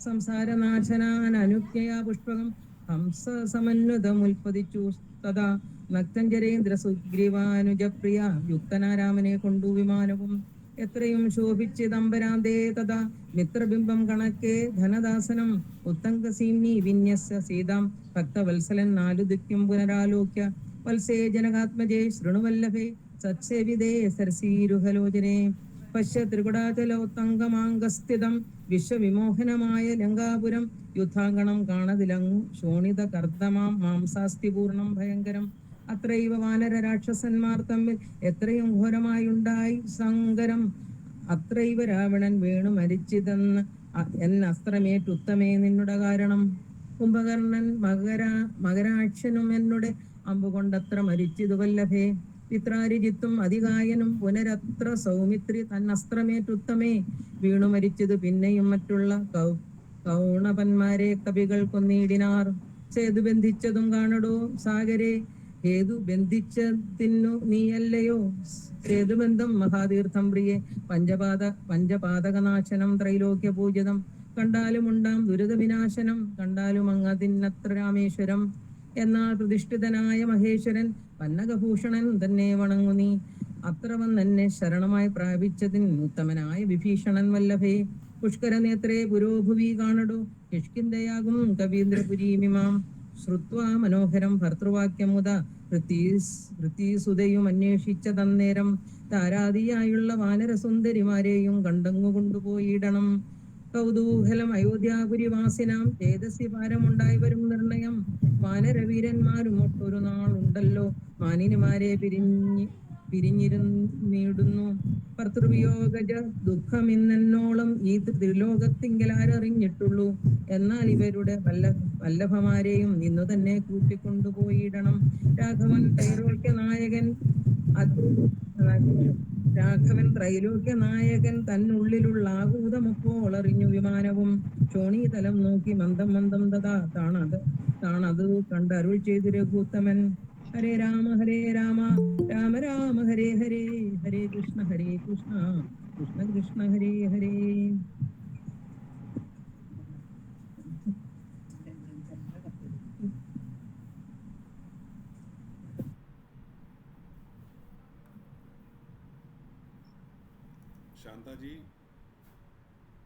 സംസാരനാശനാൻ അനുജ്ഞയാ പുഷ്പകം ഹംസ സമന്വിതമുൽപ്പതിച്ചു തഥാ. നക്തഞ്ചരേന്ദ്ര സുഗ്രീവാനുജപ്രിയ യുക്തനാരാമനെ കൊണ്ടു വിമാനവും. എത്രയും ശോഭിച്ചിദംബരാന്തേ തഥാ മിത്രബിംബം കണക്കെ ധനദാസനം. ഉത്തങ്കസീംനി വിന്യസ്യ സീതാം ഭക്തവത്സലൻ നാലു ദിക്കും പുനരാലോക്യ. വത്സേ ജനകാത്മജേ ശൃണുവല്ലഭേ സത്സേവിതേ സരസീരുഹലോചനേ. പശ്യ ത്രികുടാചലോത്തങ്കമാംഗസ്ഥിതം വിശ്വവിമോഹനമായ ലങ്കാപുരം. യുദ്ധാങ്കണം കാണതിലങ്ങു ശോണിത കർദ്ദമാം മാംസാസ്തിപൂർണം ഭയങ്കരം. അത്രൈവ വാനര രാക്ഷസന്മാർ തമ്മിൽ എത്രയും ഘോരമായുണ്ടായി സങ്കരം. അത്രൈവ രാവണൻ വീണു മരിച്ചിതെന്ന് എന്നസ്ത്രമേറ്റുത്തമേ നിന്നുടെ കാരണം. കുംഭകർണൻ മകരാക്ഷനും എന്നുടെ അമ്പുകൊണ്ടത്ര മരിച്ചിതു വല്ലഭേ. പിത്രാരിജിത്തും അതികായനും പുനരത്ര സൗമിത്രി തന്നസ്ത്രമേറ്റുത്തമേ വീണു മരിച്ചത്. പിന്നെയും മറ്റുള്ള കൗണപന്മാരെ കവികൾ കൊന്നിടിനാർ. സേതു ബന്ധിച്ചതും കാണടോ സാഗരെ. ഏതു ബന്ധിച്ചതിന്നു നീയല്ലയോ. സേതുബന്ധം മഹാതീർത്ഥം പ്രിയെ. പഞ്ചപാതകനാശനം ത്രൈലോക്യ പൂജിതം. കണ്ടാലും ഉണ്ടാം ദുരിത വിനാശനം. കണ്ടാലും അങ്ങതിന്നത്ര രാമേശ്വരം. എന്നാൽ പ്രതിഷ്ഠിതനായ മഹേശ്വരൻ പന്നകഭൂഷണൻ തന്നെ വണങ്ങു നീ. അത്ര വന്നെന്നെ ശരണമായി പ്രാപിച്ചതിൻ ഉത്തമനായ വിഭീഷണൻ വല്ലഭേ. പുഷ്കരനേത്രേ പുരോഭുവി കാണടു കിഷ്കിന്ധയാകും കവീന്ദ്രപുരീമിമാം. ശ്രുത്വാ മനോഹരം ഭർത്തൃവാക്യമുത വൃത്തീസുതയും അന്വേഷിച്ച തന്നേരം. താരാദിയായുള്ള വാനരസുന്ദരിമാരെയും കണ്ടങ്ങു കൊണ്ടുപോയിടണം. കൗതൂഹലം അയോധ്യാപുരിവാസിനാം ചേതസി പാരമുണ്ടായി വരും നിർണയം. വാനരവീരന്മാരും ഒട്ടൊരു നാളുണ്ടല്ലോ മാനിനിമാരെ പിരിഞ്ഞിരുന്നിടുന്നു. ഭർത്തൃവിയോഗജ ദുഃഖമിന്നോളം ഈ ത്രിലോകത്തിങ്കലാരറിഞ്ഞിട്ടുള്ളൂ. എന്നാൽ ഇവരുടെ വല്ലഭമാരെയും ഇന്നു തന്നെ കൂട്ടിക്കൊണ്ടുപോയിടണം. രാഘവൻ ത്രൈലോക്യ നായകൻ തന്നുള്ളിലുള്ള ആകൂതമപ്പോൾ അറിഞ്ഞു വിമാനവും. ശോണീതലം നോക്കി മന്ദം മന്ദം തഥാ താണത് കണ്ട് അരുൾ ചെയ്തു രഘുത്തമൻ. ഹരേ രാമ രാമ രാമ ഹരേ ഹരേ. ഹരേ കൃഷ്ണ കൃഷ്ണ കൃഷ്ണ ഹരേ ഹരേ. ശാന്താജി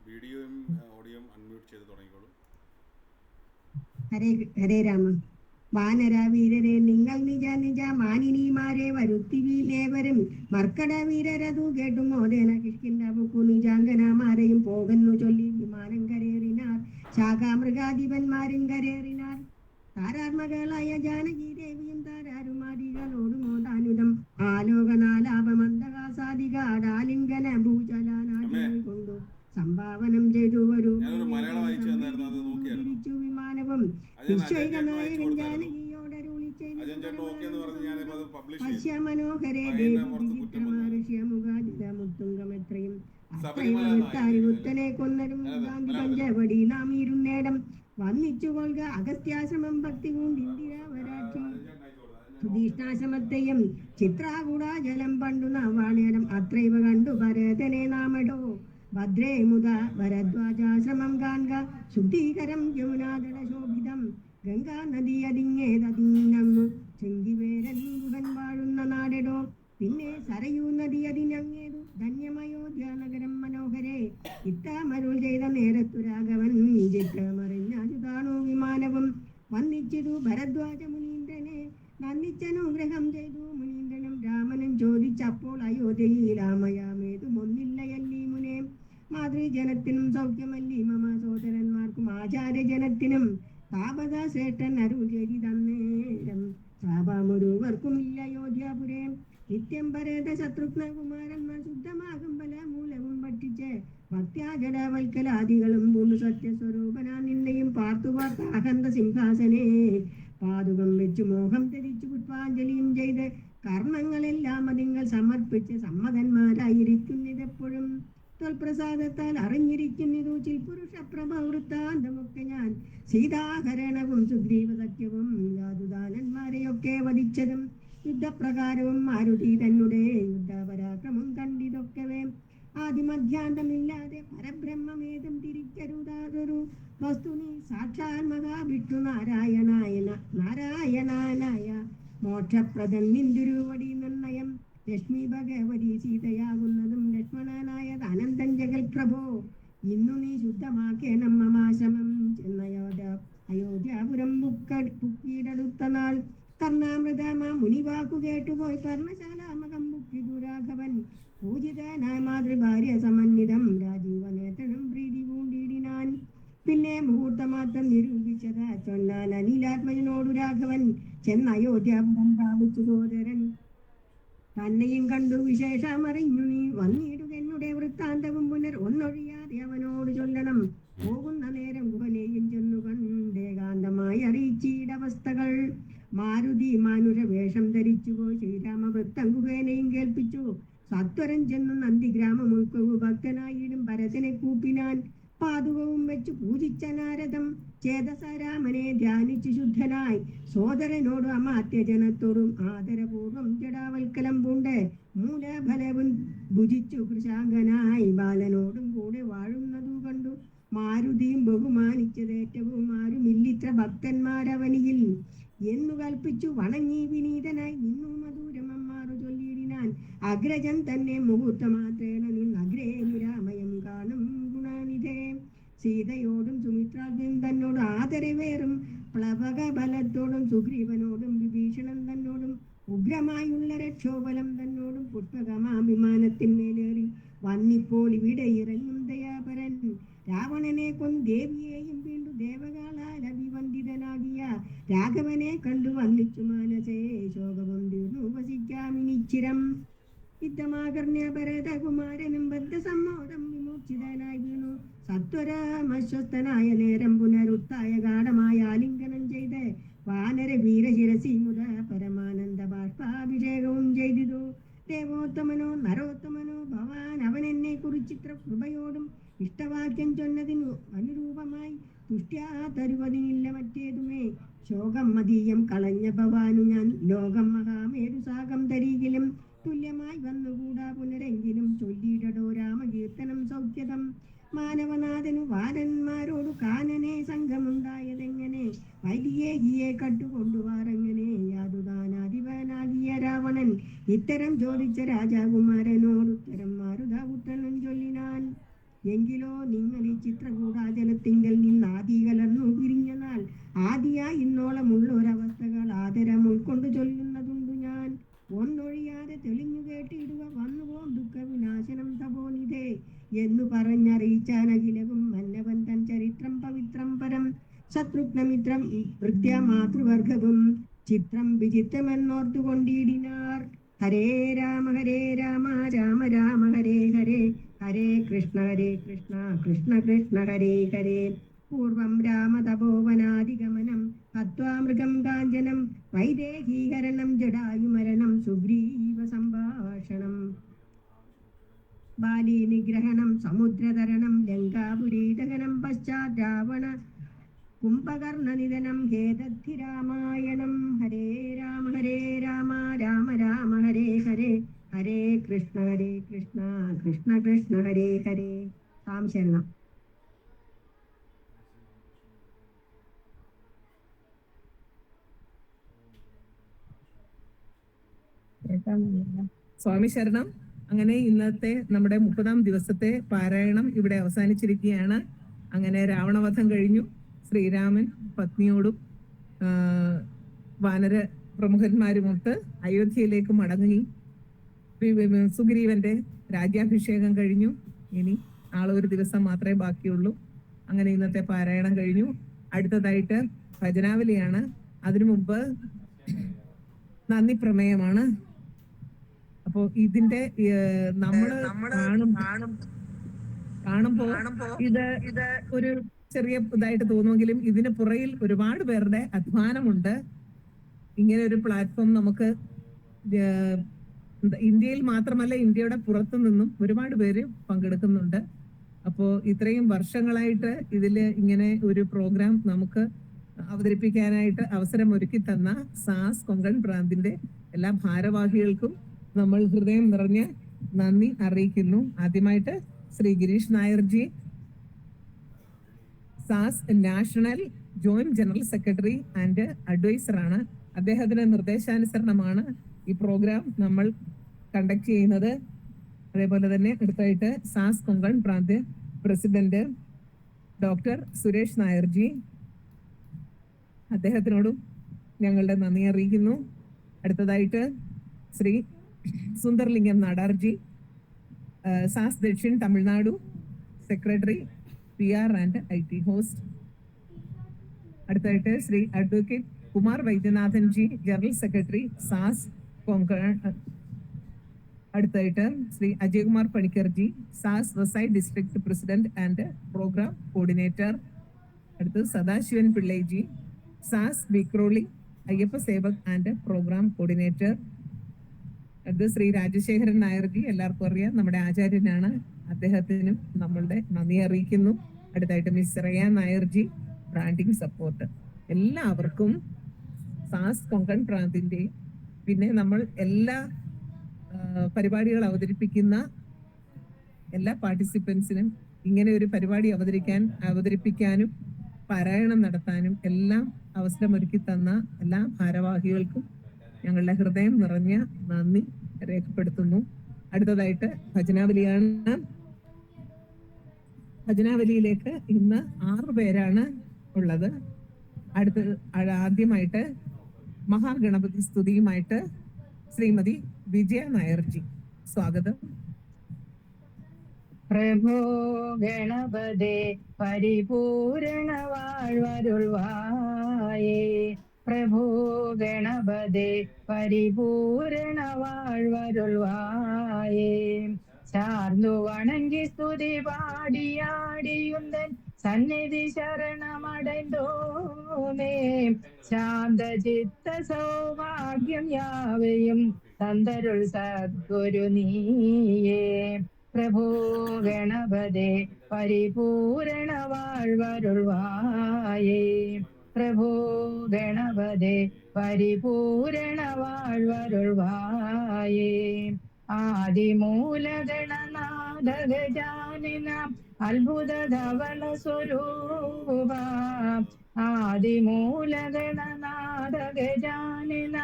വീഡിയോയും ഓഡിയോയും അൺമ്യൂട്ട് ചെയ്ത് തുടങ്ങിക്കോളൂ. ഹരേ രാമ. വാനര വീരരെ നിങ്ങൾ നിജ നിജ മാനിനിമാരെ വരുത്തിവിലേവരും. മർക്കട വീരരതു കേട്ടു മോദേന കിഷ്കിന്ധ പൊക്കു നിജാംഗനമാരെയും പോകുന്നു ചൊല്ലി വിമാനം കരേറിനാർ. ശാഖാമൃഗാധിപന്മാരും കരേറിനാർ. താരാത്മകളായ ജാനകി ദേവിയും താരാരുമാരികളോട് മോദാനുദം. ആലോകനാലാപമന്ദകാസാദികാടാലിംഗന ഭൂചലാനാദികൾ കൊണ്ടു സംഭാവനം ചെയ്തു വരൂ വിമാനവും. വിശ്വൈകനായകൻ ജാനകിയോടരുളി ചെയ്തു പശ്യമനോഹരേ ദേവിമുഖാദിതമുത്തുംഗമെത്രയും. അത്രയുത്തനെ കൊന്നരും ഗാന്ധി പഞ്ചവടി നാം ഇരുന്നേടം. വന്നിച്ചു കൊൽക അഗസ്ത്യാശ്രമം ഭക്തി കൊണ്ടിന്ദിരാവരാക്ഷി. സുധീഷ്ണാശ്രമത്തെയും ചിത്രാകുടാജലം പണ്ടു നാവാണേടം. അത്രൈവ കണ്ടു ഭരതനെ നാമടോ ഭദ്രേ മുത ഭരദ്വാജാശ്രമം കാൺക. ശുദ്ധീകരം യമുനാതട ശോഭിതം ഗംഗാ നദി അതിങ്ങേതതിങ്ങു. ചെങ്കിവേരൻ ഗുഹൻ വാഴുന്ന നാടെടോ. പിന്നെ സരയൂ നദി അതിനങ്ങേതു ധന്യമയോധ്യ നഗരം മനോഹരേ. ഇത്താമരുൾ ചെയ്ത നേരത്തു രാഘവൻ ചിത്രമറിഞ്ഞാചുതാണു വിമാനവും. വന്നിച്ചിതു ഭരദ്വാജ മുനീന്ദ്രനെ നന്ദിച്ചനുഗ്രഹം ചെയ്തു മുനീന്ദ്രനും. രാമനും ചോദിച്ചപ്പോൾ അയോധ്യയിൽ രാമയാമേതുമൊന്നില്ലയല്ലീ മുനേ. മാതൃജനത്തിനും സൗഖ്യമല്ലി മമ സോദരന്മാർക്കും ആചാര്യജനത്തിനും. താപത ശ്രേഷ്ഠൻ അരുൾ ചെയ്തി തന്നേരം ശാപമൊരുവർക്കും ഇല്ല അയോധ്യാപുരേ. നിത്യം ഭരത ശത്രുഘ്ന കുമാരന്മാർ ശുദ്ധമാകും പല മൂലവും ഭക്ഷിച്ച് ഭക്ത്യാജടവൽക്കലാദികളും പൂണ്ടു സത്യസ്വരൂപനാ നിന്നെയും പാർത്തു പാർത്താഹന്ത സിംഹാസനേ. പാതുകം വെച്ചു മോഹം ധരിച്ചു പുഷ്പാഞ്ജലിയും ചെയ്ത് കർമ്മങ്ങളെല്ലാം അതിങ്ങൾ സമർപ്പിച്ച് സമ്മതന്മാരായിരിക്കുന്നിതെപ്പോഴും. ത്വൽപ്രസാദത്താൽ അറിഞ്ഞിരിക്കുന്നിതു ചിൽപുരുഷ പ്രഭവൃത്താന്തമൊക്കെ ഞാൻ. സീതാഹരണവും സുഗ്രീവ സത്യവും യാതുദാനന്മാരെയൊക്കെ വധിച്ചതും യുദ്ധപ്രകാരവും മാരുതി തന്നെ യുദ്ധപരാക്രമം കണ്ടിതൊക്കവേ ആദിമധ്യാന്തമില്ലാതെ പരബ്രഹ്മമേതും തിരിച്ചരുതാതൊരു വസ്തുനി സാക്ഷാൽ മഹാവിഷ്ണു നാരായണനായ മോക്ഷപ്രദൻ നിന്ദുരുവടി നിർണയം ലക്ഷ്മി ഭഗവതി സീതയാകുന്നതും ലക്ഷ്മണനായ അനന്തൻ ജഗൽ പ്രഭോ ഇന്നു നീ ശുദ്ധമാക്കേണം മമാശമം അയോധ്യാപുരം പുക്കിയിടടുത്ത നാൾ കർണാമൃതമ മുനിവാക്കു കേട്ടുപോയി കർണശാലാമകം ബുക്കിതു രാഘവൻ പൂജിതനായ മാതൃഭാര്യ സമന്വിതം രാജീവനേതനും പ്രീതി പൂണ്ടിടിനാൻ പിന്നെ മുഹൂർത്തമാത്രം നിരൂപിച്ചത് ചൊല്ലാൻ അനിലാത്മജനോടു രാഘവൻ ചെന്നയോധ്യാപുരം പ്രാപിച്ചു സോദരൻ തന്നെയും കണ്ടു വിശേഷമറിഞ്ഞു നീ വന്നിടുക എന്നുടെ വൃത്താന്തവും പുനർ ഒന്നൊഴിയാതെ അവനോട് ചൊല്ലണം പോകുന്ന നേരം ഗുഹനെയും ചെന്നു കണ്ടേകാന്തമായി അറിയിച്ചീടവസ്ഥകൾ മാരുതി മാനുര വേഷം ധരിച്ചുപോയി ശ്രീരാമവൃത്തം ഗുഹേനെയും കേൾപ്പിച്ചു സത്വരം ചെന്നു നന്ദിഗ്രാമം ഉൾക്കൊവു ഭക്തനായിടും ഭരതനെ കൂപ്പിനാൻ പാതുകവും വെച്ചു പൂജിച്ച നാരദം ചേതസരാമനെ ധ്യാനിച്ചു ശുദ്ധനായി സോദരനോടും അമാത്യജനത്തോടും ആദരപൂർവം ജടാവൽക്കലം പൂണ്ട് മൂലഫലവും ഭുജിച്ചു കൃശാങ്കനായി ബാലനോടും കൂടെ വാഴുന്നതു കണ്ടു മാരുതിയും ബഹുമാനിച്ചതേറ്റവും ആരുമില്ലിത്ര ഭക്തന്മാരവനിയിൽ എന്നു കൽപ്പിച്ചു വണങ്ങി വിനീതനായി നിന്നു മധുരമമ്മാറു ചൊല്ലിയിടിനാൻ അഗ്രജൻ തന്നെ മുഹൂർത്തമാത്രേണ നിന്നഗ്രേ നിരാമയം കാണും ഗുണനിധേ സീതയോടും സുമിത്രാജ്ഞൻ തന്നോട് ആദരവേറും പ്ലവക ബലത്തോടും സുഗ്രീവനോടും വിഭീഷണൻ തന്നോടും ഉഗ്രമായുള്ള രക്ഷോബലം തന്നോടും പുഷ്പകമാഭിമാനത്തിന്മേലേറി വന്നിപ്പോൾ ഇവിടെ ഇറങ്ങും ദയാപരൻ രാവണനെ കൊന്നു ദേവിയെയും വീണ്ടു ദേവകാളാൽ അഭിവന്ദിതനാകിയ രാഘവനെ കണ്ടു വന്നിച്ചു മാനസേ ശോകവും തീർന്നു വസിക്കാമിനിച്ചിരം യുദ്ധമാകർണ്യ ഭരതകുമാരനും ബദ്ധസമ്മോദം വിമോചിതനായി വീണു സത്വരമശ്വസ്തനായ നേരം പുനരുത്തായ ഗാഠമായ ആലിംഗനം ചെയ്ത് വാനര വീരശിരസി മുത പരമാനന്ദ ബാഷ്പാഭിഷേകവും ചെയ്തിതു ദേവോത്തമനോ നരോത്തമനോ ഭവാൻ അവൻ എന്നെ കുറിച്ചിത്ര കൃപയോടും ഇഷ്ടവാക്യം ചൊന്നതിനു അനുരൂപമായി തുഷ്ട്യാ തരുവതിനില്ല മറ്റേതുമേ ശോകം മതീയം കളഞ്ഞ ഭവാനു ഞാൻ ലോകം മഹാമേരുസാകം തരികിലും തുല്യമായി വന്നുകൂടാ പുനരെങ്കിലും ചൊല്ലിയിടടോ രാമകീർത്തനം സൗഖ്യതം മാനവനാഥനു വാരന്മാരോടു കാനനെ സംഘമുണ്ടായതെങ്ങനെ വൈദികേഹിയെ കട്ടുകൊണ്ടുവാറെങ്ങനെ യാതുദാനാധിപനാകിയ രാവണൻ ഇത്തരം ചോദിച്ച രാജാകുമാരനോട് ഉത്തരം മാരുതാപുത്രനും ചൊല്ലിനാൻ എങ്കിലോ നിങ്ങൾ ഈ ചിത്രകൂടാചലത്തിങ്കൽ നിന്ന് ആദി കലർന്നു പിരിഞ്ഞ നാൾ ആദിയായി ഇന്നോളമുള്ള ഒരവസ്ഥകൾ ആദരം ഉൾക്കൊണ്ട് ചൊല്ലുന്നതുണ്ടു ഞാൻ ഒന്നൊഴിയാതെ തെളിഞ്ഞു കേട്ടിടുക വന്നുപോം ദുഃഖ വിനാശനം തപോനിധേ എന്നു പറഞ്ഞറിയിച്ചാനഖിലവും മന്നവൻ തൻ ചരിത്രം പവിത്രം പരം ശത്രുഘ്നമിത്രം വൃത്യ മാതൃവർഗവും ചിത്രം വിചിത്രമെന്നോർത്തുകൊണ്ടിടിനാർ ഹരേ രാമ രാമ രാമ ഹരേ ഹരേ ഹരേ കൃഷ്ണ കൃഷ്ണ കൃഷ്ണ ഹരേ ഹരേ പൂർവം രാമതപോവനാദിഗമനം ഹത്വാമൃഗം കാഞ്ചനം വൈദേഹീകരണം ജടായുമരണം സുഗ്രീവ സംഭാഷണം ബാലി നിഗ്രഹണം സമുദ്രതരണം ലങ്കാപുരീദഹനം പശ്ചാത് രാവണ കുംഭകർണനിധനം ഹേതദ്ധി രാമായണം ഹരേ രാമ രാമ രാമ ഹരേ ഹരേ ഹരേ കൃഷ്ണ കൃഷ്ണ കൃഷ്ണ ഹരേ ഹരേ താം ശരണം. സ്വാമി ശരണം. അങ്ങനെ ഇന്നത്തെ നമ്മുടെ 30-ാം ദിവസത്തെ പാരായണം ഇവിടെ അവസാനിച്ചിരിക്കുകയാണ്. അങ്ങനെ രാവണവധം കഴിഞ്ഞു. ശ്രീരാമൻ പത്നിയോടും വാനര പ്രമുഖന്മാരുമൊത്ത് അയോധ്യയിലേക്ക് മടങ്ങി. സുഗ്രീവന്റെ രാജ്യാഭിഷേകം കഴിഞ്ഞു. ഇനി ഒരു ദിവസം മാത്രമേ ബാക്കിയുള്ളൂ. അങ്ങനെ ഇന്നത്തെ പാരായണം കഴിഞ്ഞു. അടുത്തതായിട്ട് ഭജനാവലിയാണ്. അതിനു മുമ്പ് നന്ദി പ്രമേയമാണ്. അപ്പോ ഇതിന്റെ നമ്മള് കാണുമ്പോ ഇത് ഒരു ചെറിയ ഇതായിട്ട് തോന്നുമെങ്കിലും ഇതിന് പുറയിൽ ഒരുപാട് പേരുടെ അധ്വാനമുണ്ട്. ഇങ്ങനെ ഒരു പ്ലാറ്റ്ഫോം നമുക്ക് ഇന്ത്യയിൽ മാത്രമല്ല ഇന്ത്യയുടെ പുറത്തു നിന്നും ഒരുപാട് പേര് പങ്കെടുക്കുന്നുണ്ട്. അപ്പോ ഇത്രയും വർഷങ്ങളായിട്ട് ഇതില് ഇങ്ങനെ ഒരു പ്രോഗ്രാം നമുക്ക് അവതരിപ്പിക്കാനായിട്ട് അവസരം ഒരുക്കി തന്ന സാസ് കൊങ്കൺ പ്രാന്തിന്റെ എല്ലാ ഭാരവാഹികൾക്കും നമ്മൾ ഹൃദയം നിറഞ്ഞ നന്ദി അറിയിക്കുന്നു. ആദ്യമായിട്ട് Shri Girish Nairji, SAS national joint general secretary and advisor ആണ്. അദ്ദേഹത്തിന്റെ നിർദ്ദേശാനുസരണമാണ് ഈ പ്രോഗ്രാം നമ്മൾ കണ്ടക്ട് ചെയ്യുന്നത്. അതേപോലെ തന്നെ അടുത്തായിട്ട് സാസ് കൊങ്കൺ പ്രാന്ത് പ്രസിഡന്റ് ഡോക്ടർ സുരേഷ് നായർജി, അദ്ദേഹത്തിനോടും ഞങ്ങളുടെ നന്ദി അറിയിക്കുന്നു. അടുത്തതായിട്ട് Shri Sundarlingam Nadarji, SAS Dakshin Tamil Nadu secretary PR and IT host. അടുത്തായിട്ട് Shri advocate Kumar Vaidyanathan ji, general secretary SAS Konkan. അടുത്തായിട്ട് Shri Ajaykumar Panicker ji, SAS Vasai district president and programme coordinator. അടുത്ത് Sadasivan Pillai ji, SAS Vikhroli Ayyappa Sevak and programme coordinator. അടുത്ത് ശ്രീ രാജശേഖരൻ നായർ ജി, എല്ലാവർക്കും അറിയാം നമ്മുടെ ആചാര്യനാണ്, അദ്ദേഹത്തിനും നമ്മളുടെ നന്ദി അറിയിക്കുന്നു. അടുത്തായിട്ട് miss Rayan Nair ji, branding support. എല്ലാവർക്കും സാസ് കൊങ്കൺ പ്രാന്തിന്റെ പിന്നെ നമ്മൾ എല്ലാ പരിപാടികൾ അവതരിപ്പിക്കുന്ന എല്ലാ പാർട്ടിസിപ്പൻസിനും ഇങ്ങനെ ഒരു പരിപാടി അവതരിപ്പിക്കാനും പാരായണം നടത്താനും എല്ലാം അവസരമൊരുക്കി തന്ന എല്ലാ ഭാരവാഹികൾക്കും ഞങ്ങളുടെ ഹൃദയം നിറഞ്ഞ നന്ദി രേഖപ്പെടുത്തുന്നു. അടുത്തതായിട്ട് ഭജനാവലിയാണ്. ഭജനാവലിയിലേക്ക് ഇന്ന് 6 പേരാണ് ഉള്ളത്. ആദ്യമായിട്ട് മഹാഗണപതി സ്തുതിയുമായിട്ട് ശ്രീമതി വിജയ നായർജി, സ്വാഗതം. പ്രഭോ ഗണപതേ പരിപൂരണ വാഴ്വരുൾവായേ, പ്രഭോ ഗണപതേ പരിപൂരണ വാഴ്വരുൾവായേ. ചാർന്നു വണങ്ങി സ്തുതി പാടിയാടിയുന്തൻ സന്നിധി ശരണമടൈന്തോമേ. ശാന്ത ചിത്ത സൗഭാഗ്യം യാവയും തന്തരുൾ സദ്ഗുരു നീയേ. പ്രഭോ ഗണപതേ പരിപൂരണ വാഴ്വരുൾവായേ, പ്രഭോ ഗണപതേ പരിപൂരണ വാഴ്വരുൾവായേ. ആദിമൂലഗണനാഥ ഗജാനന അത്ഭുത ധവള സ്വരൂപ, ആദിമൂലഗണനാഥ ഗജാനന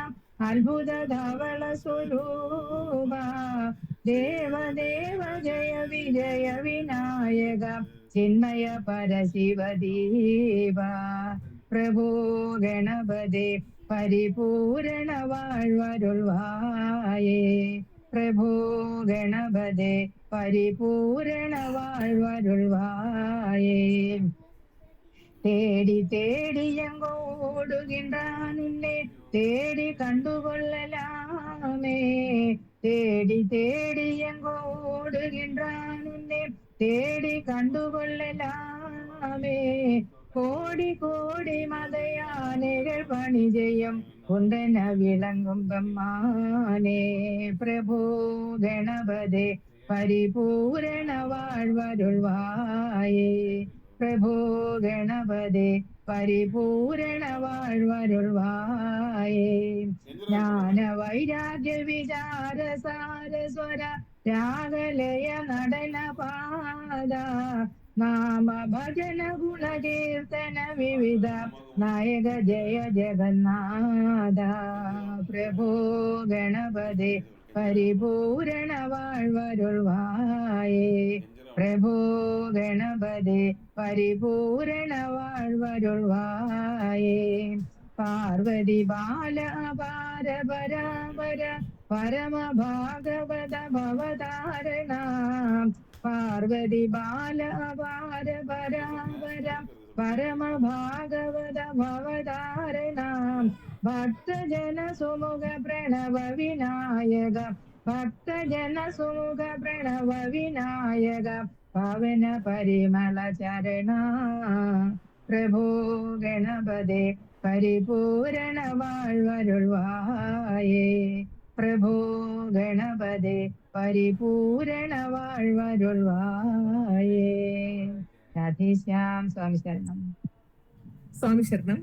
അത്ഭുത ധവള സ്വരൂപ. ദേവദേവ ജയ വിജയ വിനായക ചിന്മയ പരശിവദീപ. പ്രഭോ ഗണപതേ പരിപൂരണ വാഴ്വരുൾവായേ, പ്രഭോ ഗണപതേ പരിപൂരണ വാഴ്വരുൾവായേ. തേടി തേടിയങ്കോടുകിன்றான் നിന്നെ തേടി കണ്ടുകൊള്ളലാമേ. തേടി തേടിയങ്കോടുകിன்றான் നിന്നെ തേടി കണ്ടുകൊള്ളലാമേ. കോടി കോടി മതയാനകൾ പണി ചെയ്യും കുണ്ടന വിളങ്ങും ബമ്മാനേ. പ്രഭോ ഗണപതേ പരിപൂരണ വാഴ്വരുൾവായേ, പ്രഭോ ഗണപതേ പരിപൂരണ വാഴ്വരുൾവായേ. ജ്ഞാന വൈരാഗ്യ വിചാര സാരസ്വര രാഗലയ നടന പാദ നാമ ഭജന ഗുണകീർത്തന വിവിധ നായക ജയ ജഗന്നാഥ. പ്രഭോ ഗണപതേ പരിപൂരണ വാഴ്വരുൾവായേ, പ്രഭോ ഗണപതേ പരിപൂരണ വാഴ്വരുൾവായേ. പാർവതി ബാല അപാര പരാപര പരമ ഭാഗവത ഭവതാരണ. പാർവതി ബാല അപാര പരാപര പരമ ഭാഗവത ഭവതാരണ. ഭക്തജന സുമുഖ പ്രണവ വിനായക, ഭക്തജന സുമുഖ പ്രണവ വിനായക പവന പരിമള ചരണ. പ്രഭോ ഗണപതേ പരിപൂരണ വാഴ്വരുൾവായേ, പ്രഭോ ഗണപതേ പരിപൂരണ വാഴ്വരുൾവായേ. രാധേശ്യാം. സ്വാമി ശരണം. സ്വാമി ശരണം.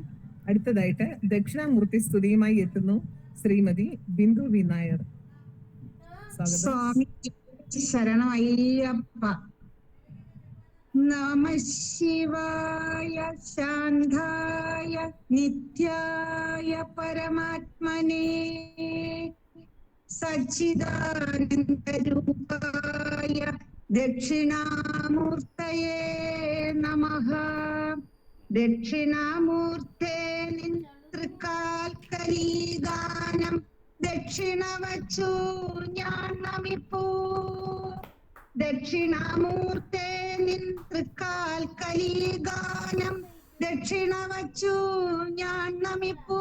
അടുത്തതായിട്ട് ദക്ഷിണാമൂർത്തി സ്തുതിയുമായി എത്തുന്നു ശ്രീമതി ബിന്ദു വി നായർ. സ്വാഗതം. സ്വാമി ശരണമയ്യപ്പ. നമ ശിവായ ശാന്തായ നിത്യായ പരമാത്മനേ സച്ചിദാനന്ദരൂപായ ദക്ഷിണാമൂർത്തയേ നമഃ. ദക്ഷിണാമൂർത്തേ നിൻ തൃക്കാൽ കലീഗാനം ദക്ഷിണ വച്ചു ഞാൻ നമിപ്പൂ. ദക്ഷിണാമൂർത്തേ നിൻ തൃക്കാൽ കലീഗാനം ദക്ഷിണ വച്ചു ഞാൻ നമിപ്പൂ.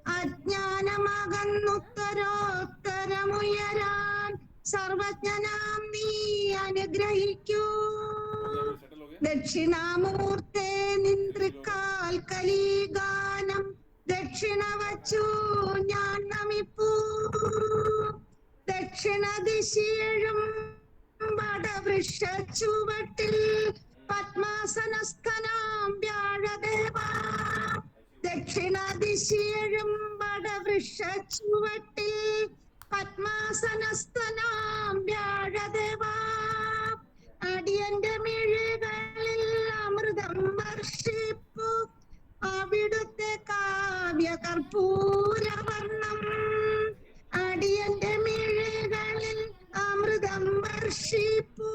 അജ്ഞാനമകന്നുത്തരോത്തരമുയരാൻ സർവജ്ഞനാം നീ അനുഗ്രഹിക്കൂ. ദക്ഷിണാമൂർത്തേ നിൻ തൃക്കാൽ കലീഗാനം ദക്ഷിണ വച്ചു ഞാൻ നമിപ്പൂ. ദക്ഷിണ ദിശയിലും വടവൃക്ഷ ചുവട്ടിൽ പത്മാസനസ്ഥനാം വ്യാഴദേവ. ദക്ഷിണ ദിശയിലും വടവൃക്ഷ ചുവട്ടിൽ പത്മാസനസ്ഥനാം വ്യാഴദേവ. അടിയന്റെ മിഴികളിൽ അമൃതം വർഷിപ്പു അവിടുത്തെ കാവ്യ കർപ്പൂരവർണ്ണം. അടിയന്റെ മിഴികളിൽ അമൃതം വർഷിപ്പു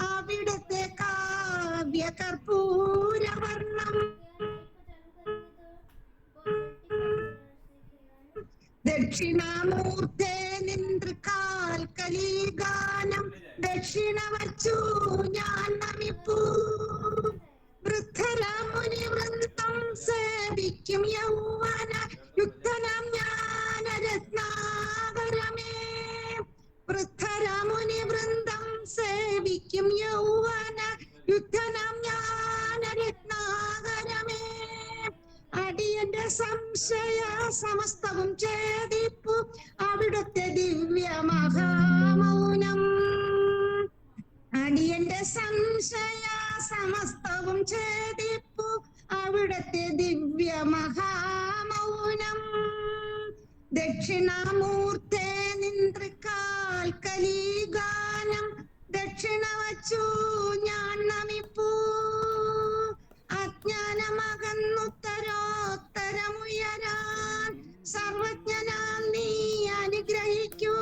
അവിടുത്തെ കാവ്യ കർപ്പൂരവർണ്ണം. ദക്ഷിണാമൂർത്തേ നിൻ തൃക്കാൽ കലീഗാനം ദക്ഷിണ വച്ചു ഞാൻ നമിപ്പൂ. വൃദ്ധരാമുനി വൃന്ദം സേവിക്കും യൗവന യുക്തനാം ജ്ഞാനരത്നാകരമേ. വൃദ്ധരാമുനി വൃന്ദം സേവിക്കും യൗവന യുക്തനാം ജ്ഞാനരത്നാകരമേ. അടിയന്റെ സംശയ സമസ്തവും ഛേദിപ്പു അവിടുത്തെ ദിവ്യ മഹാമൗനം. അടിയന്റെ സംശയ സമസ്തവും ഛേദിപ്പു അവിടുത്തെ ദിവ്യ മഹാമൗനം. ദക്ഷിണാമൂർത്തേ നിൻ തൃക്കാൽ കലീഗാനം ദക്ഷിണ വച്ചു ഞാൻ നമിപ്പൂ. അജ്ഞാനമകന്നുത്തരോത്തരമുയരാൻ സർവജ്ഞനാം നീ അനുഗ്രഹിക്കൂ.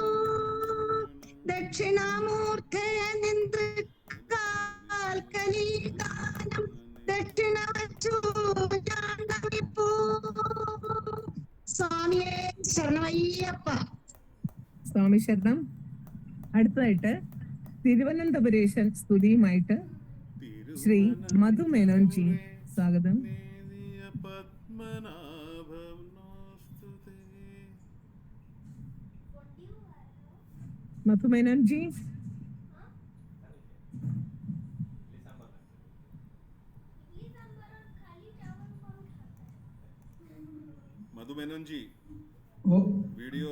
ദക്ഷിണാമൂർത്തേ നിൻ തൃക്കാൽ കലീഗാനം ദക്ഷിണ വച്ചു ഞാൻ നമിപ്പൂ. സ്വാമിയേ ശരണമയ്യപ്പ. സ്വാമി ശരണം. അടുത്തതായിട്ട് തിരുവനന്തപുരേശൻ സ്തുതിയുമായിട്ട് ശ്രീ മധു മേനോൻ ജി. സ്വാഗതം. മധു മേനോൻ ജി. മധു മേനോൻ ജി വീഡിയോ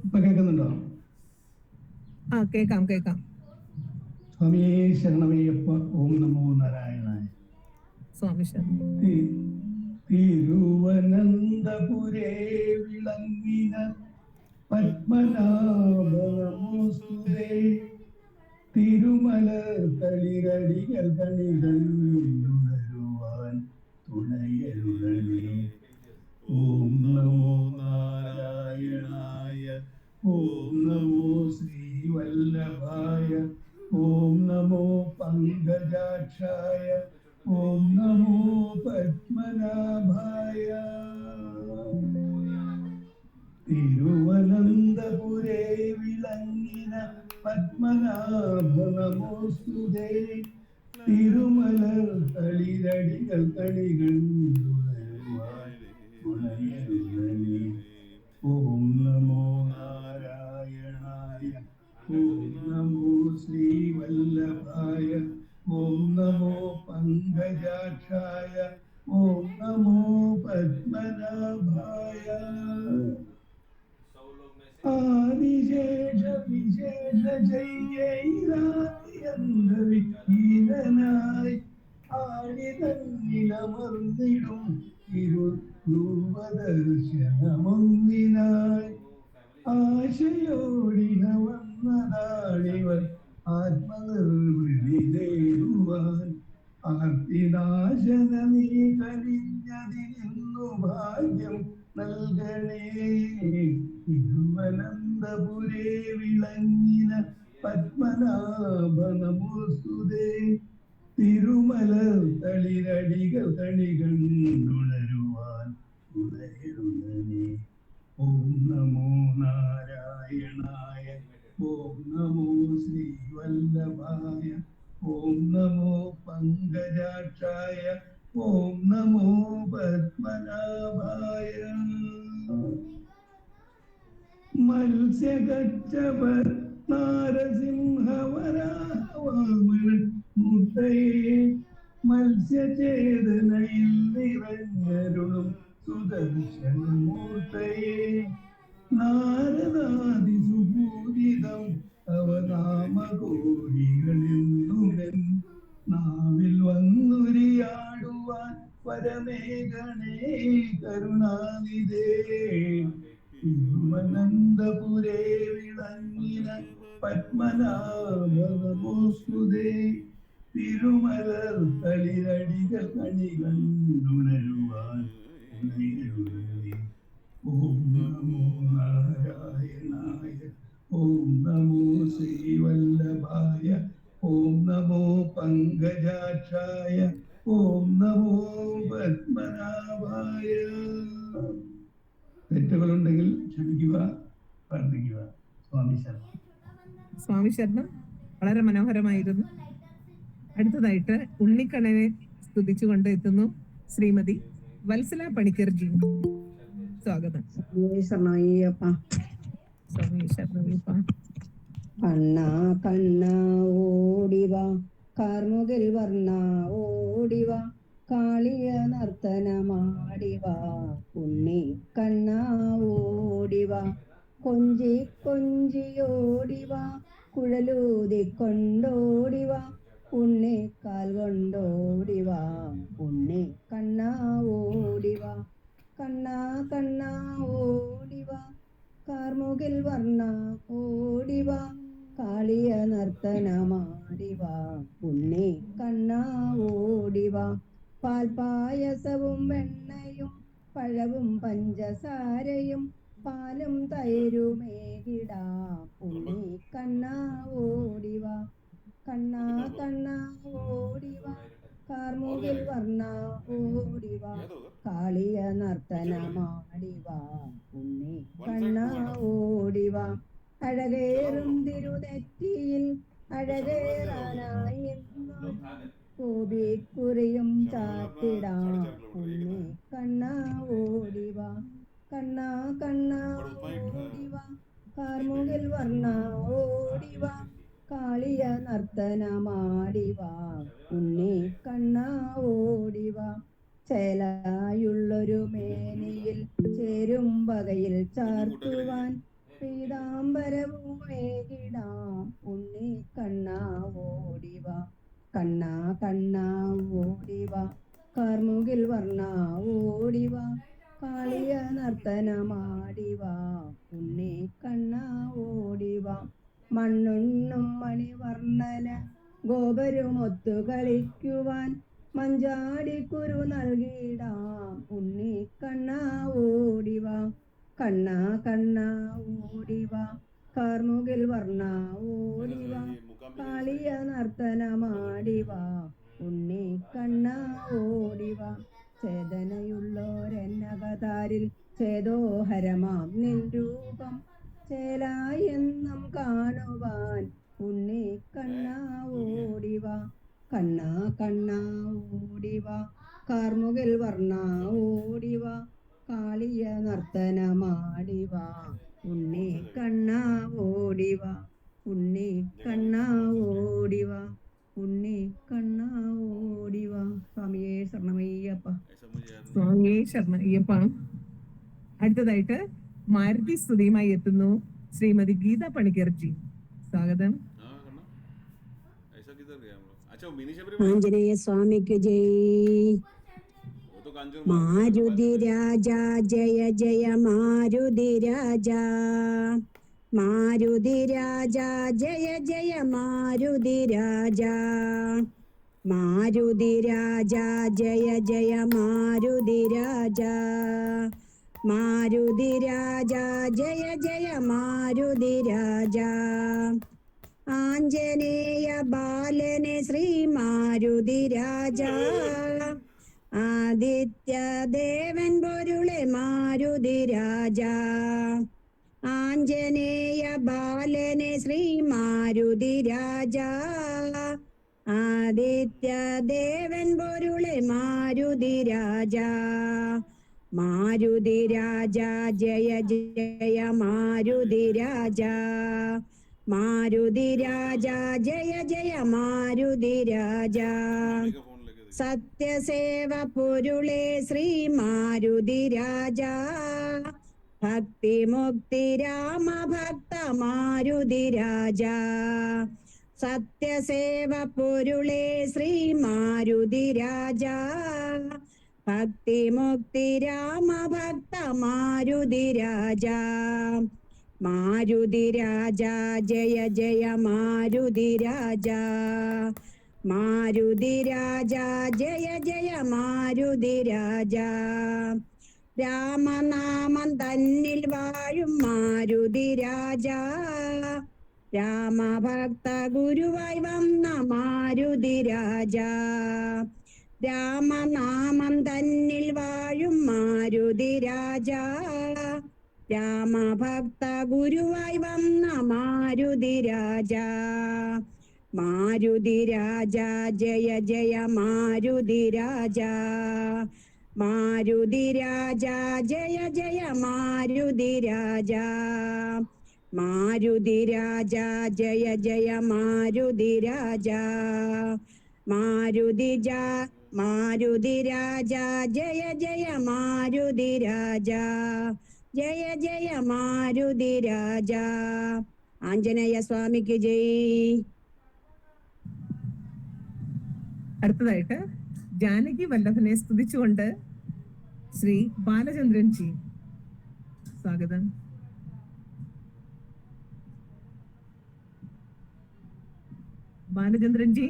ഇപ്പൊ കേൾക്കുന്നുണ്ടോ? കേക്കാം കേക്കാം. സ്വാമിയേ ശരണമയ്യപ്പ. ഓം നമോ നാരായണായ. സ്വാമി ശരണം. തിരുവനന്തപുരേ വിളങ്ങിന പത്മനാഭനമോസ്തുതേ. തിരുമല തളിരടികൾ കണികൾ ഉണരുവാൻ തുണയരുളേ. ഓം നമോ നാരായണായ. ഓം നമോ ശ്രീവല്ലഭായ. ഓം നമോ പങ്കജാക്ഷായ. ഓം നമോ പത്മനാഭായ. തിരുവനന്തപുരേ വിളങ്ങിന പത്മനാഭ നമോസ്തുതേ. തിരുമലർ തളിരടികൾ കണികൾ ഉണയരുളേ. ഓം നമോ നാരായണായ. ഓം നമോ ശ്രീവല്ലഭായ. ഓം നമോ പങ്കജാക്ഷായ. ഓം നമോ പത്മനാഭായ. ആദിശേഷ വിശേഷ ജയ്യൈരാതിയന്തവിഹീനനായി ആഴിതന്നിലമർന്നിടും രൂപദർശനമൊന്നിനായി ആശയോടിന വന്നതാണിവർ ആത്മനിർവൃതി നേടുവാൻ. ആർത്തിനാശന നീ കനിഞ്ഞതിന്നു ഭാഗ്യം നൽകണേ. തിരുവനന്തപുരേ വിളങ്ങിന പത്മനാഭ നമോസ്തുതേ. തിരുമല തളിരടികൾ കണികണ്ടുണരുവാൻ ഉണരുന്നേ. ഓം നമോ നാരായണായ. ഓം നമോ ശ്രീവല്ലഭായ. ഓം നമോ പങ്കജാക്ഷായ. ഓം നമോ പത്മനാഭായ. മത്സ്യകച്ചവർ നാരസിംഹവരാവാമന മൂർത്തയെ മത്സ്യചേതനയിൽ നിറഞ്ഞരുളും സുദർശനമൂർത്തയെ. നാരദാദി സുപൂജിതം അവനാമകോടികളെന്നുമെൻ നാവിൽ വന്നുരിയാടുവാൻ വരമേഘണേ കരുണാനിധേ. തിരുവനന്തപുരേ വിളങ്ങിന പത്മനാഭ നമോസ്തുതേ. തിരുമലർ തളിരടികൾ കണികണ്ടുണരുവാൻ ഉണരുന്നേ. ഓം നമോ നാരായണായ. ഓം നമോ ശ്രീവല്ലഭായ. ഓം നമോ പങ്കജാക്ഷായ. ഓം നമോ പത്മനാഭായ. തെറ്റുകളുണ്ടെങ്കിൽ ക്ഷമിക്കുക, പ്രാർത്ഥിക്കുക. സ്വാമി ശരണം. സ്വാമി ശരണം. വളരെ മനോഹരമായിരുന്നു. അടുത്തതായിട്ട് ഉണ്ണിക്കണ്ണനെ സ്തുതിച്ചുകൊണ്ട് എത്തുന്നു ശ്രീമതി വത്സല പണിക്കർജി. സ്വാഗതം. ശരണയ്യപ്പ. സ്വാമി ശരണയ്യപ്പ. കണ്ണാ കണ്ണാ ഓടിവ കാർമുകിൽ വർണ്ണ ഓടിവ കാളിയ നർത്തനമാടിവ ഉണ്ണി കണ്ണാ ഓടിവ കൊഞ്ചി കൊഞ്ചിയോടിവ കുഴലൂതി കൊണ്ടോടിവ ഉണ്ണിക്കാൽ കൊണ്ടോടിവ ഉണ്ണി കണ്ണാ ഓടിവ കണ്ണാ കണ്ണാ ഓടിവ കാർമുകിൽ വർണ്ണ ഓടിവ കാളിയ നർത്തനമാടിവ ഉണ്ണി കണ്ണാ ഓടിവ പാൽപായസവും വെണ്ണയും പഴവും പഞ്ചസാരയും പാലും തൈരുമേകിടാ ഉണ്ണി കണ്ണാ ഓടിവ കണ്ണാ കണ്ണാ ഓടിവ കാർമുകിൽ വർണ്ണ ഓടിവ കാളിയ നർത്തനമാടിവ ഉണ്ണി കണ്ണാ ഓടിവ അഴകേറും തിരുനെറ്റിയിൽ അഴകേറാനായി കോപിക്കുറിയും ചാത്തിടാ ഉണ്ണി കണ്ണാ ഓടിവ കണ്ണാ കണ്ണാ ഓടിവ കാർമുകിൽ വർണ്ണ ഓടിവ കാളിയ നർത്തനമാടിവ ഉണ്ണി കണ്ണാ ഓടിവ ചേലായുള്ളൊരു മേനിയിൽ ചേരും വകയിൽ ചാർത്തുവാൻ പീതാംബരവും മേകിടാം ഉണ്ണി കണ്ണാ ഓടിവ കണ്ണാ കണ്ണാ ഓടിവ കാർമുകിൽ വർണ്ണ ഓടിവ കാളിയ നർത്തനമാടിവ ഉണ്ണി കണ്ണാ ഓടിവ മണ്ണുണ്ണും മണിവർണ്ണന ഗോപരുമൊത്തു കളിക്കുവാൻ മഞ്ചാടിക്കുരു നൽകിടാം ഉണ്ണി കണ്ണാ ഓടിവ കണ്ണാ കണ്ണാ ഓടിവ കാർമുകിൽ വർണ്ണ ഓടിവ കാളിയ നർത്തനമാടിവ ഉണ്ണി കണ്ണാ ഓടിവ ചേതനയുള്ളോരെന്നകതാരിൽ ചേതോഹരമാം നിൻ രൂപം ചേലായെന്നും കാണുവാൻ ഉണ്ണി കണ്ണാ ഓടിവ കണ്ണാ കണ്ണാ ഓടിവ കാർമുകിൽ വർണ്ണ ഓടിവ കാളിയ നർത്തനമാടിവ ഉണ്ണി കണ്ണാ ഓടിവ ഉണ്ണി കണ്ണാ ഓടിവ ഉണ്ണി കണ്ണാ ഓടിവ. സ്വാമിയേ ശരണമയ്യപ്പ. സ്വാമിയേ ശരണയ്യപ്പ. അടുത്തതായിട്ട് മാരുതി സ്തുതിയുമായി എത്തുന്നു ശ്രീമതി ഗീത പണിക്കർജി. സ്വാഗതം. अच्छा वो मिनी शबरी आंजनेय स्वामी की जय। वो तो कांजूर मारुति राजा जय जय मारुति राजा, मारुति राजा जय जय मारुति राजा, मारुति राजा जय जय मारुति राजा, मारुति राजा जय जय मारुति राजा, ആഞ്ജനേയ ബാലനെ ശ്രീ മാരുതി രാജ, ആദിത്യദേവൻ പൊരുളെ മാരുതി രാജ, ആഞ്ജനേയ ബാലനെ ശ്രീ മാരുതി രാജ, ആദിത്യദേവൻ പൊരുളെ മാരുതി രാജ, മാരുതി രാജ ജയ ജയ മാരുതി രാജ, മാരുതി രാജ ജയ ജയ മാരുതി രാജ, സത്യസേവ പൊരുളെ ശ്രീ മാരുതി രാജ, ഭക്തി മുക്തി രാമ ഭക്ത മാരുതി രാജ, സത്യസേവ പൊരുളെ ശ്രീ മാരുതി രാജ, ഭക്തി മുക്തി രാമ ഭക്ത മാരുതി രാജ, മാരുതി രാജ ജയ ജയ മാരുതി രാജ, മാരുതി രാജ ജയ ജയ മാരുതി രാജ, രാമനാമം തന്നിൽ വാഴും മാരുതി രാജ, രാമഭക്ത ഗുരുവായി വന്ന മാരുതി രാജ, രാമനാമം തന്നിൽ വാഴും മാരുതി രാജ, രാമഭക്ത ഗുരുവായി വന്ന മാരുതി രാജ, മാരുതി രാജ ജയ ജയ മാരുതി രാജ, മാരുതി രാജ ജയ ജയ മാരുതി രാജ, മാരുതി രാജ ജയ ജയ മാരുതി രാജ, മാരുതി രാജ ജയ ജയ മാരുതി രാജ, ജയ ജയ മാരുതി രാജ. ആഞ്ജനേയ സ്വാമിക്ക് ജയ്. അടുത്തതായിട്ട് ജാനകി വല്ലഭനെ സ്തുതിച്ചുകൊണ്ട് ശ്രീ ബാലചന്ദ്രൻ ജി. സ്വാഗതം. Balachandran G.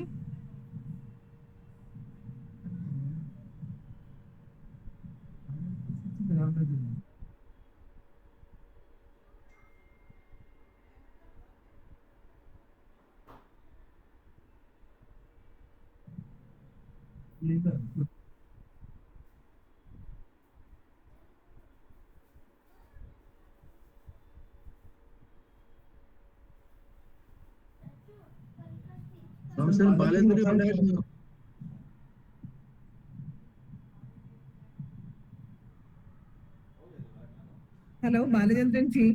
Hello Balachandran G.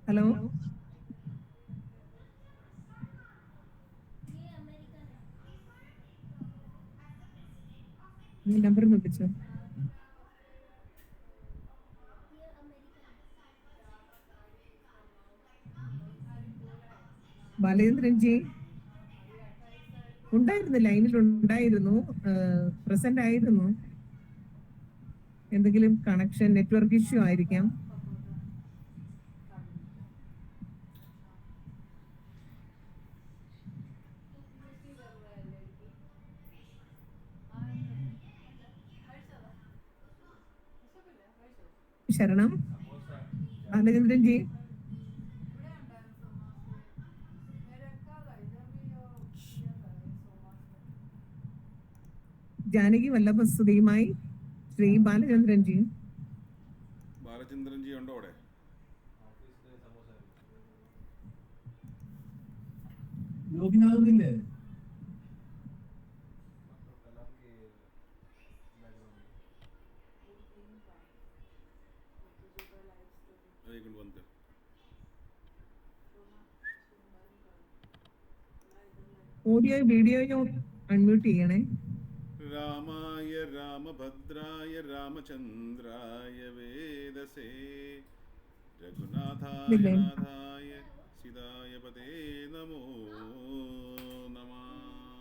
Hello. Number വിളിച്ചോ. ബാലചന്ദ്രൻ ജി ഉണ്ടായിരുന്നു, ലൈനിൽ ഉണ്ടായിരുന്നു, പ്രസന്റ് ആയിരുന്നു. എന്തെങ്കിലും കണക്ഷൻ നെറ്റ്വർക്ക് ഇഷ്യൂ ആയിരിക്കാം. ശരണം. ബാലചന്ദ്രൻ ജി. ജാനകി വല്ലഭസ്തുതിയുമായി ശ്രീ ബാലചന്ദ്രൻ ജി. ബാലചന്ദ്രൻ ജി ഉണ്ടോ അവിടെ? ലോഗിനാകുന്നില്ലേ? ഓഡിയോ വീഡിയോയോ അൺമ്യൂട്ട് ചെയ്യണേ. രാമായ രാമഭദ്രായ രാമചന്ദ്രായ വേദസേ രഘുനാഥായ നാഥായ സീതായ പതേ നമോ നമഃ.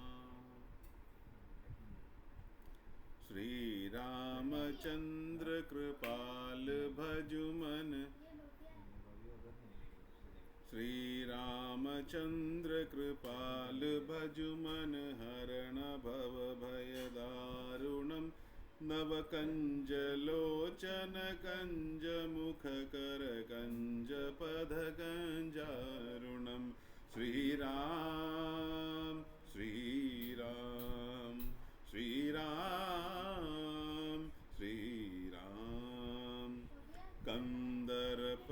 श्रीरामचंद्र कृपाल भजुमन श्रीरामचंद्र कृपाल भजुमन हरण भव भय दारुणम नवकंजलोचन कंज मुख कर कंज पद कंजारुणम श्रीराम श्रीराम श्रीराम श्रीराम कंदर्प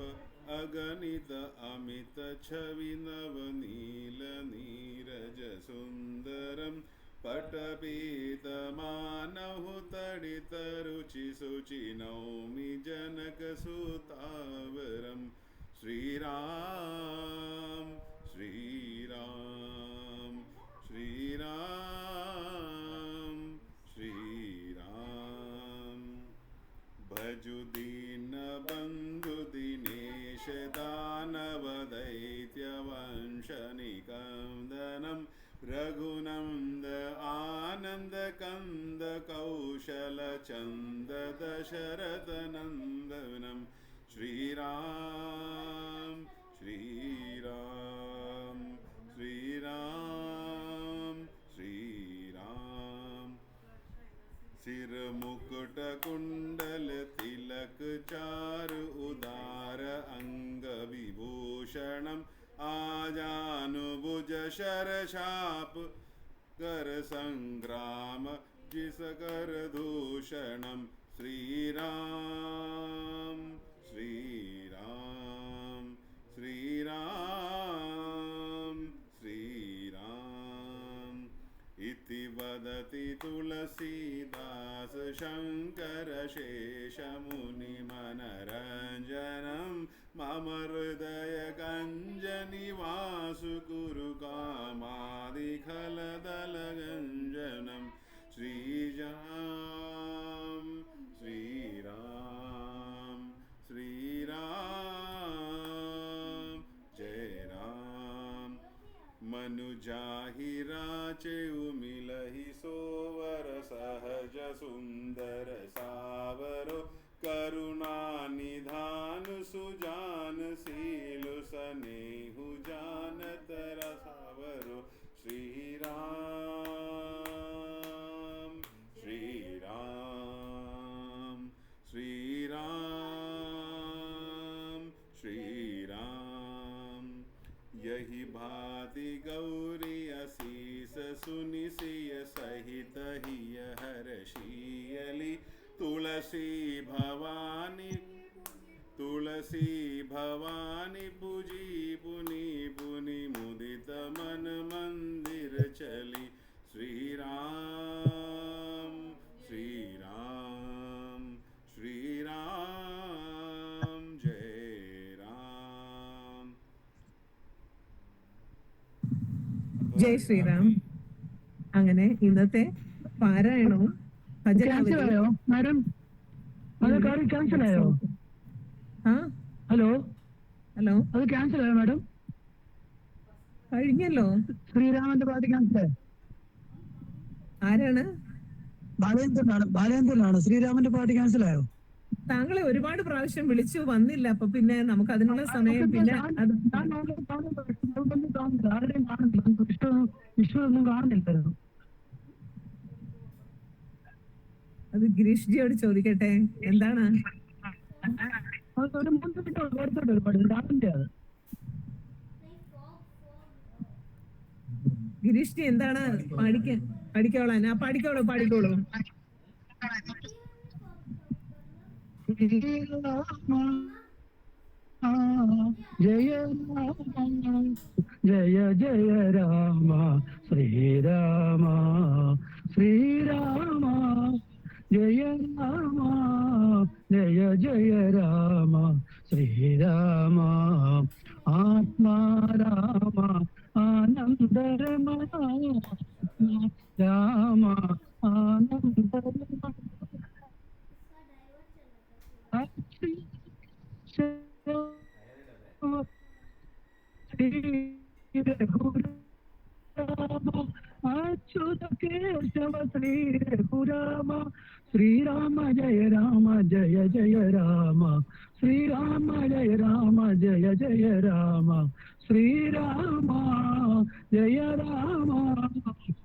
अगणित अमित छवि नवनील नीरज सुंदरम पटपीत मानहु तडित रुचि सुचि नौमि जनक सुतावरम श्रीराम श्रीराम श्रीराम श्रीराम भजु दीन बंधु दिनेश दानव दैत्य वंश निकंदनम रघुनंद आनंद कंद कौशल चंद दशरथ नंदनम श्रीराम श्रीराम श्रीराम श्रीराम सिर मुकुट कुंडल तिलक चारु उदार अंग विभूषणम आजानुभुज शरशाप कर संग्राम जिस कर दूषणम श्रीराम श्रीराम श्रीराम श्रीराम इति वदति तुलसीदास शंकर शेषमुनि मनरंजनम मम हृदय गंज निवासु कुरु कामादिखलदल गंजनम श्रीराम श्रीराम श्रीराम जय राम मनुजाहि राचे मिलहि सोवर सहज सुंदर सावरो करुणा निधान सुजान सीलु सनेहु जानत रसावरो श्रीराम श्रीराम श्रीराम श्रीराम यही भांति गौरी असीस सुनि सिय सहित हिय हर्षीयली तुलसी भवानी पूजी पुनि पुनि मुदित मन मंदिर चली श्रीराम श्रीराम श्रीराम जय राम ജയ് ശ്രീറാം. അങ്ങനെ ഇന്നത്തെ പാരായണവും ഭജനാവലിയും മാഡം അത് കാര്യം ക്യാൻസൽ ആയോ? ഹലോ ഹലോ, അത് ക്യാൻസൽ ആയോ മാഡം? കഴിഞ്ഞല്ലോ. ശ്രീരാമന്റെ പാട്ട് ക്യാൻസൽ ആയോ? ആരാണ്? ബാലേന്ദ്രനാണ്. ശ്രീരാമന്റെ പാട്ട് ക്യാൻസൽ ആയോ? താങ്കളെ ഒരുപാട് പ്രാവശ്യം വിളിച്ചു വന്നില്ല. അപ്പൊ പിന്നെ നമുക്ക് അതിനുള്ള സമയം പിന്നെ ആരുടെയും കാണുന്നില്ല. വിശ്വമൊന്നും കാണുന്നില്ലായിരുന്നു. അത് ഗിരീഷ് ജിയോട് ചോദിക്കട്ടെ, എന്താണ്? ഒരു 3 മിനിറ്റ് ഓർത്തോട്ട് ഒരുപാട് രാവിലെ അത്. ഗിരീഷ് ജി എന്താണ് പഠിക്കോളാൻ? ആ പാടിക്കോളൂ. ജയ ജയ ജയ രാമ ശ്രീരാമ ശ്രീരാമ ജയ രാമ ജയ ജയ രാമ ശ്രീരാമ ആത്മാരാമ ആനന്ദരമണ രാമ ആനന്ദരമണ അച്യുത കേശവ ശ്രീ രഘുരാ രാമ ശ്രീരാമ ജയ രാമ ജയ ജയ രാമ ശ്രീരാമ ജയ രാമ ജയ ജയ രാമ ശ്രീരാമ ജയ രാമ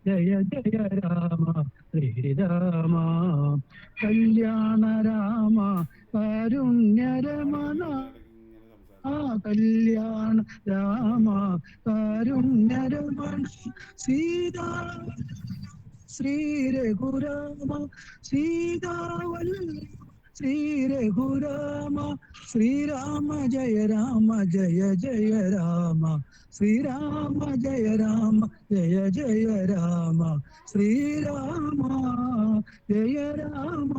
ജയ ജയ രാമ ശ്രീരാമ കല്യാണ രാമ കാരുണ്യരമണ കല്യാണ രാമ കാരുണ്യരമണ സീതാ ശ്രീ രഘുരാമ സീതാവല്ലി ശ്രീ രഘുരാമ ശ്രീരാമ ജയ രാമ ജയ ജയ രാമ ശ്രീരാമ ജയ രാമ ജയ ജയ രാമ ശ്രീരാമ ജയ രാമ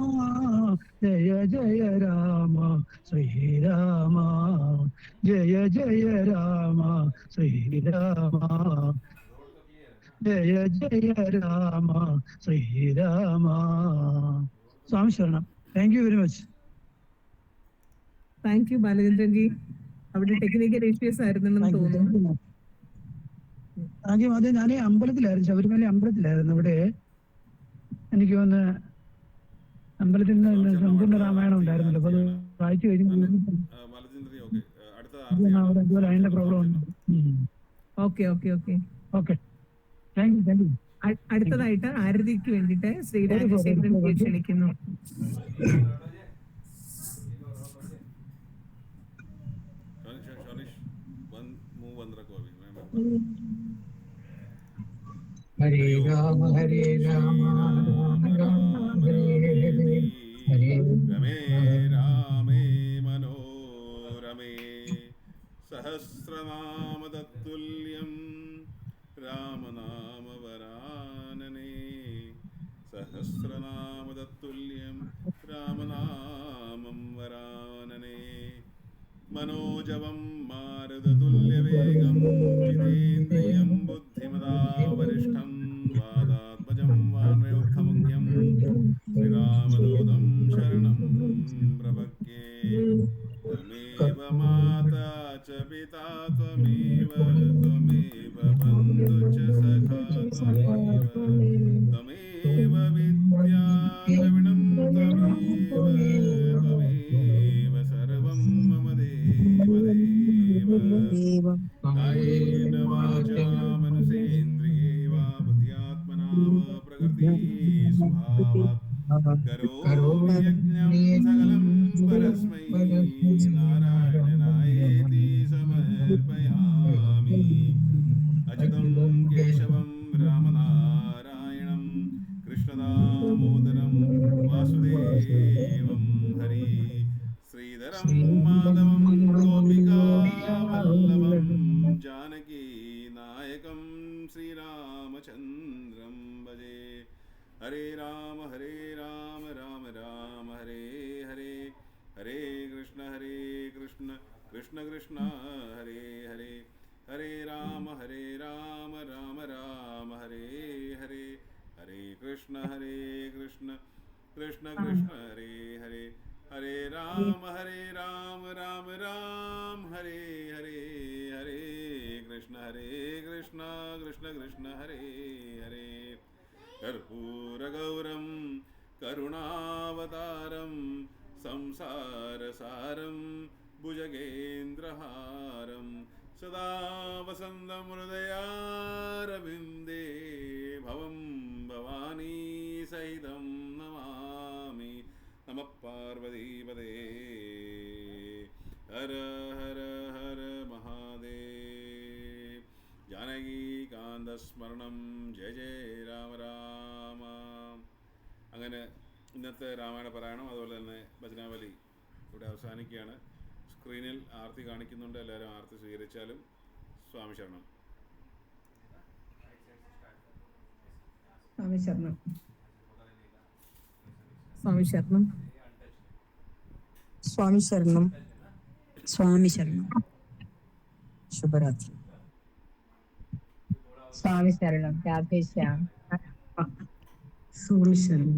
ജയ ജയ രാമ ശ്രീരാമ ജയ ജയ രാമ ശ്രീരാമ ജയ ജയ രാമ ശ്രീരാമ. സ്വാമി ശരണം. Thank you very much. Thank you Balachandran G. അവിടെ ടെക്നിക്കൽ ഇഷ്യൂസ് ആയിരുന്നെന്ന് തോന്നുന്നു. ആദ്യം ഞാൻ അമ്പലത്തിലായിരുന്നു, ശബരിമല അമ്പലത്തിലായിരുന്നു. ഇവിടെ എനിക്ക് വന്ന് അമ്പലത്തിൽ നിന്ന് സമ്പൂർണ്ണ രാമായണം ഉണ്ടായിരുന്നല്ലോ, അപ്പൊ അത് വായിച്ചു കഴിഞ്ഞു. അതിന്റെ പ്രോബ്ലം ഉണ്ട്. Okay okay okay okay, thank you thank you. അടുത്തതായിട്ട് ആരതിക്ക് വേണ്ടിയിട്ട് ശ്രീ രാജശേഖരൻ ക്ഷണിക്കുന്നു. ഹരേ രാമ ഹരേ രാമ രാമ ഹരേ ഹരേ രമേ രാമേ മനോരമേ സഹസ്രനാമ തത്തുല്യം രാമനാമവരാനനേ സഹസ്രനാമ തത്തുല്യം രാമനാമം വരാനനേ മനോജവം മാരുതതുല്യവേഗം ജിതേന്ദ്രിയം ബുദ്ധിമതാവരിഷ്ഠം വാദാത്മജം വാനരയോദ്ധമുഖ്യം ശ്രീരാമദൂതം ശരണം പ്രപദ്യേ ത്വമേവ മാതാ ച പിതാ ത്വമേവ ബന്ധു ച സഖാ ത്വമേവ വിദ്യാ ദ്രവിണം ത്വമേവ സർവം മമ ദേവ കായേന വാചാ മനസേന്ദ്രിയേ വാ ബുദ്ധ്യാത്മനാ വാ പ്രകൃതി സ്വഭാവാത് കരോമി യജ്ഞം സകലം പരസ്മൈ നാരായണായേതി സമർപ്പയാമി അച്യുതം കേശവം രാമനാരായണം കൃഷ്ണദാമോദരം വാസുദേവം ഹരി ശ്രീധരം മാധവം ഗോപികാവല്ലഭം ജാനകി നായകം ശ്രീരാമചന്ദ്രം ഭജേ. ഹരേ രാമ രാമ രാമ ഹരേ ഹരേ ഹരേ കൃഷ്ണ കൃഷ്ണ കൃഷ്ണ ഹരേ ഹരേ ഹരേ രാമ രാമ രാമ ഹരേ ഹരേ ഹരേ കൃഷ്ണ കൃഷ്ണ കൃഷ്ണ ഹരേ ഹരേ ഹരേ രാമ രാമ രാമ ഹരേ ഹരേ ഹരേ കൃഷ്ണ കൃഷ്ണ കൃഷ്ണ ഹരേ ഹരേ കർപ്പൂരഗൗരം കരുണാവതാരം സംസാരസാരം ഭുജഗേന്ദ്രഹാരം സദാ വസന്തമൃദയാരവിന്ദേ ഭവം ഭവാനീ സഹിതം നമാമി. നമഃ പാർവതീപതേ. ഹര ഹര ഹര മഹാദേവ്. ജാനകീകാന്തസ്മരണം. ജയ ജയ രാമ രാമ. അങ്ങനെ ഇന്നത്തെ രാമായണ പാരായണം അതുപോലെ തന്നെ ഭജനാവലി ഇവിടെ അവസാനിക്കുകയാണ്. സ്ക്രീനിൽ ആർത്തി കാണിക്കുന്നുണ്ട്, എല്ലാവരും ആർത്തി സ്വീകരിച്ചാലും. സ്വാമി ശരണം. സ്വാമി ശരണം. സ്വാമി ശരണം. സ്വാമി ശരണം. സ്വാമി ശരണം. ശുഭരാത്രി. സ്വാമി ശരണം. രാധേശ്യാം. സ്വാമി ശരണം.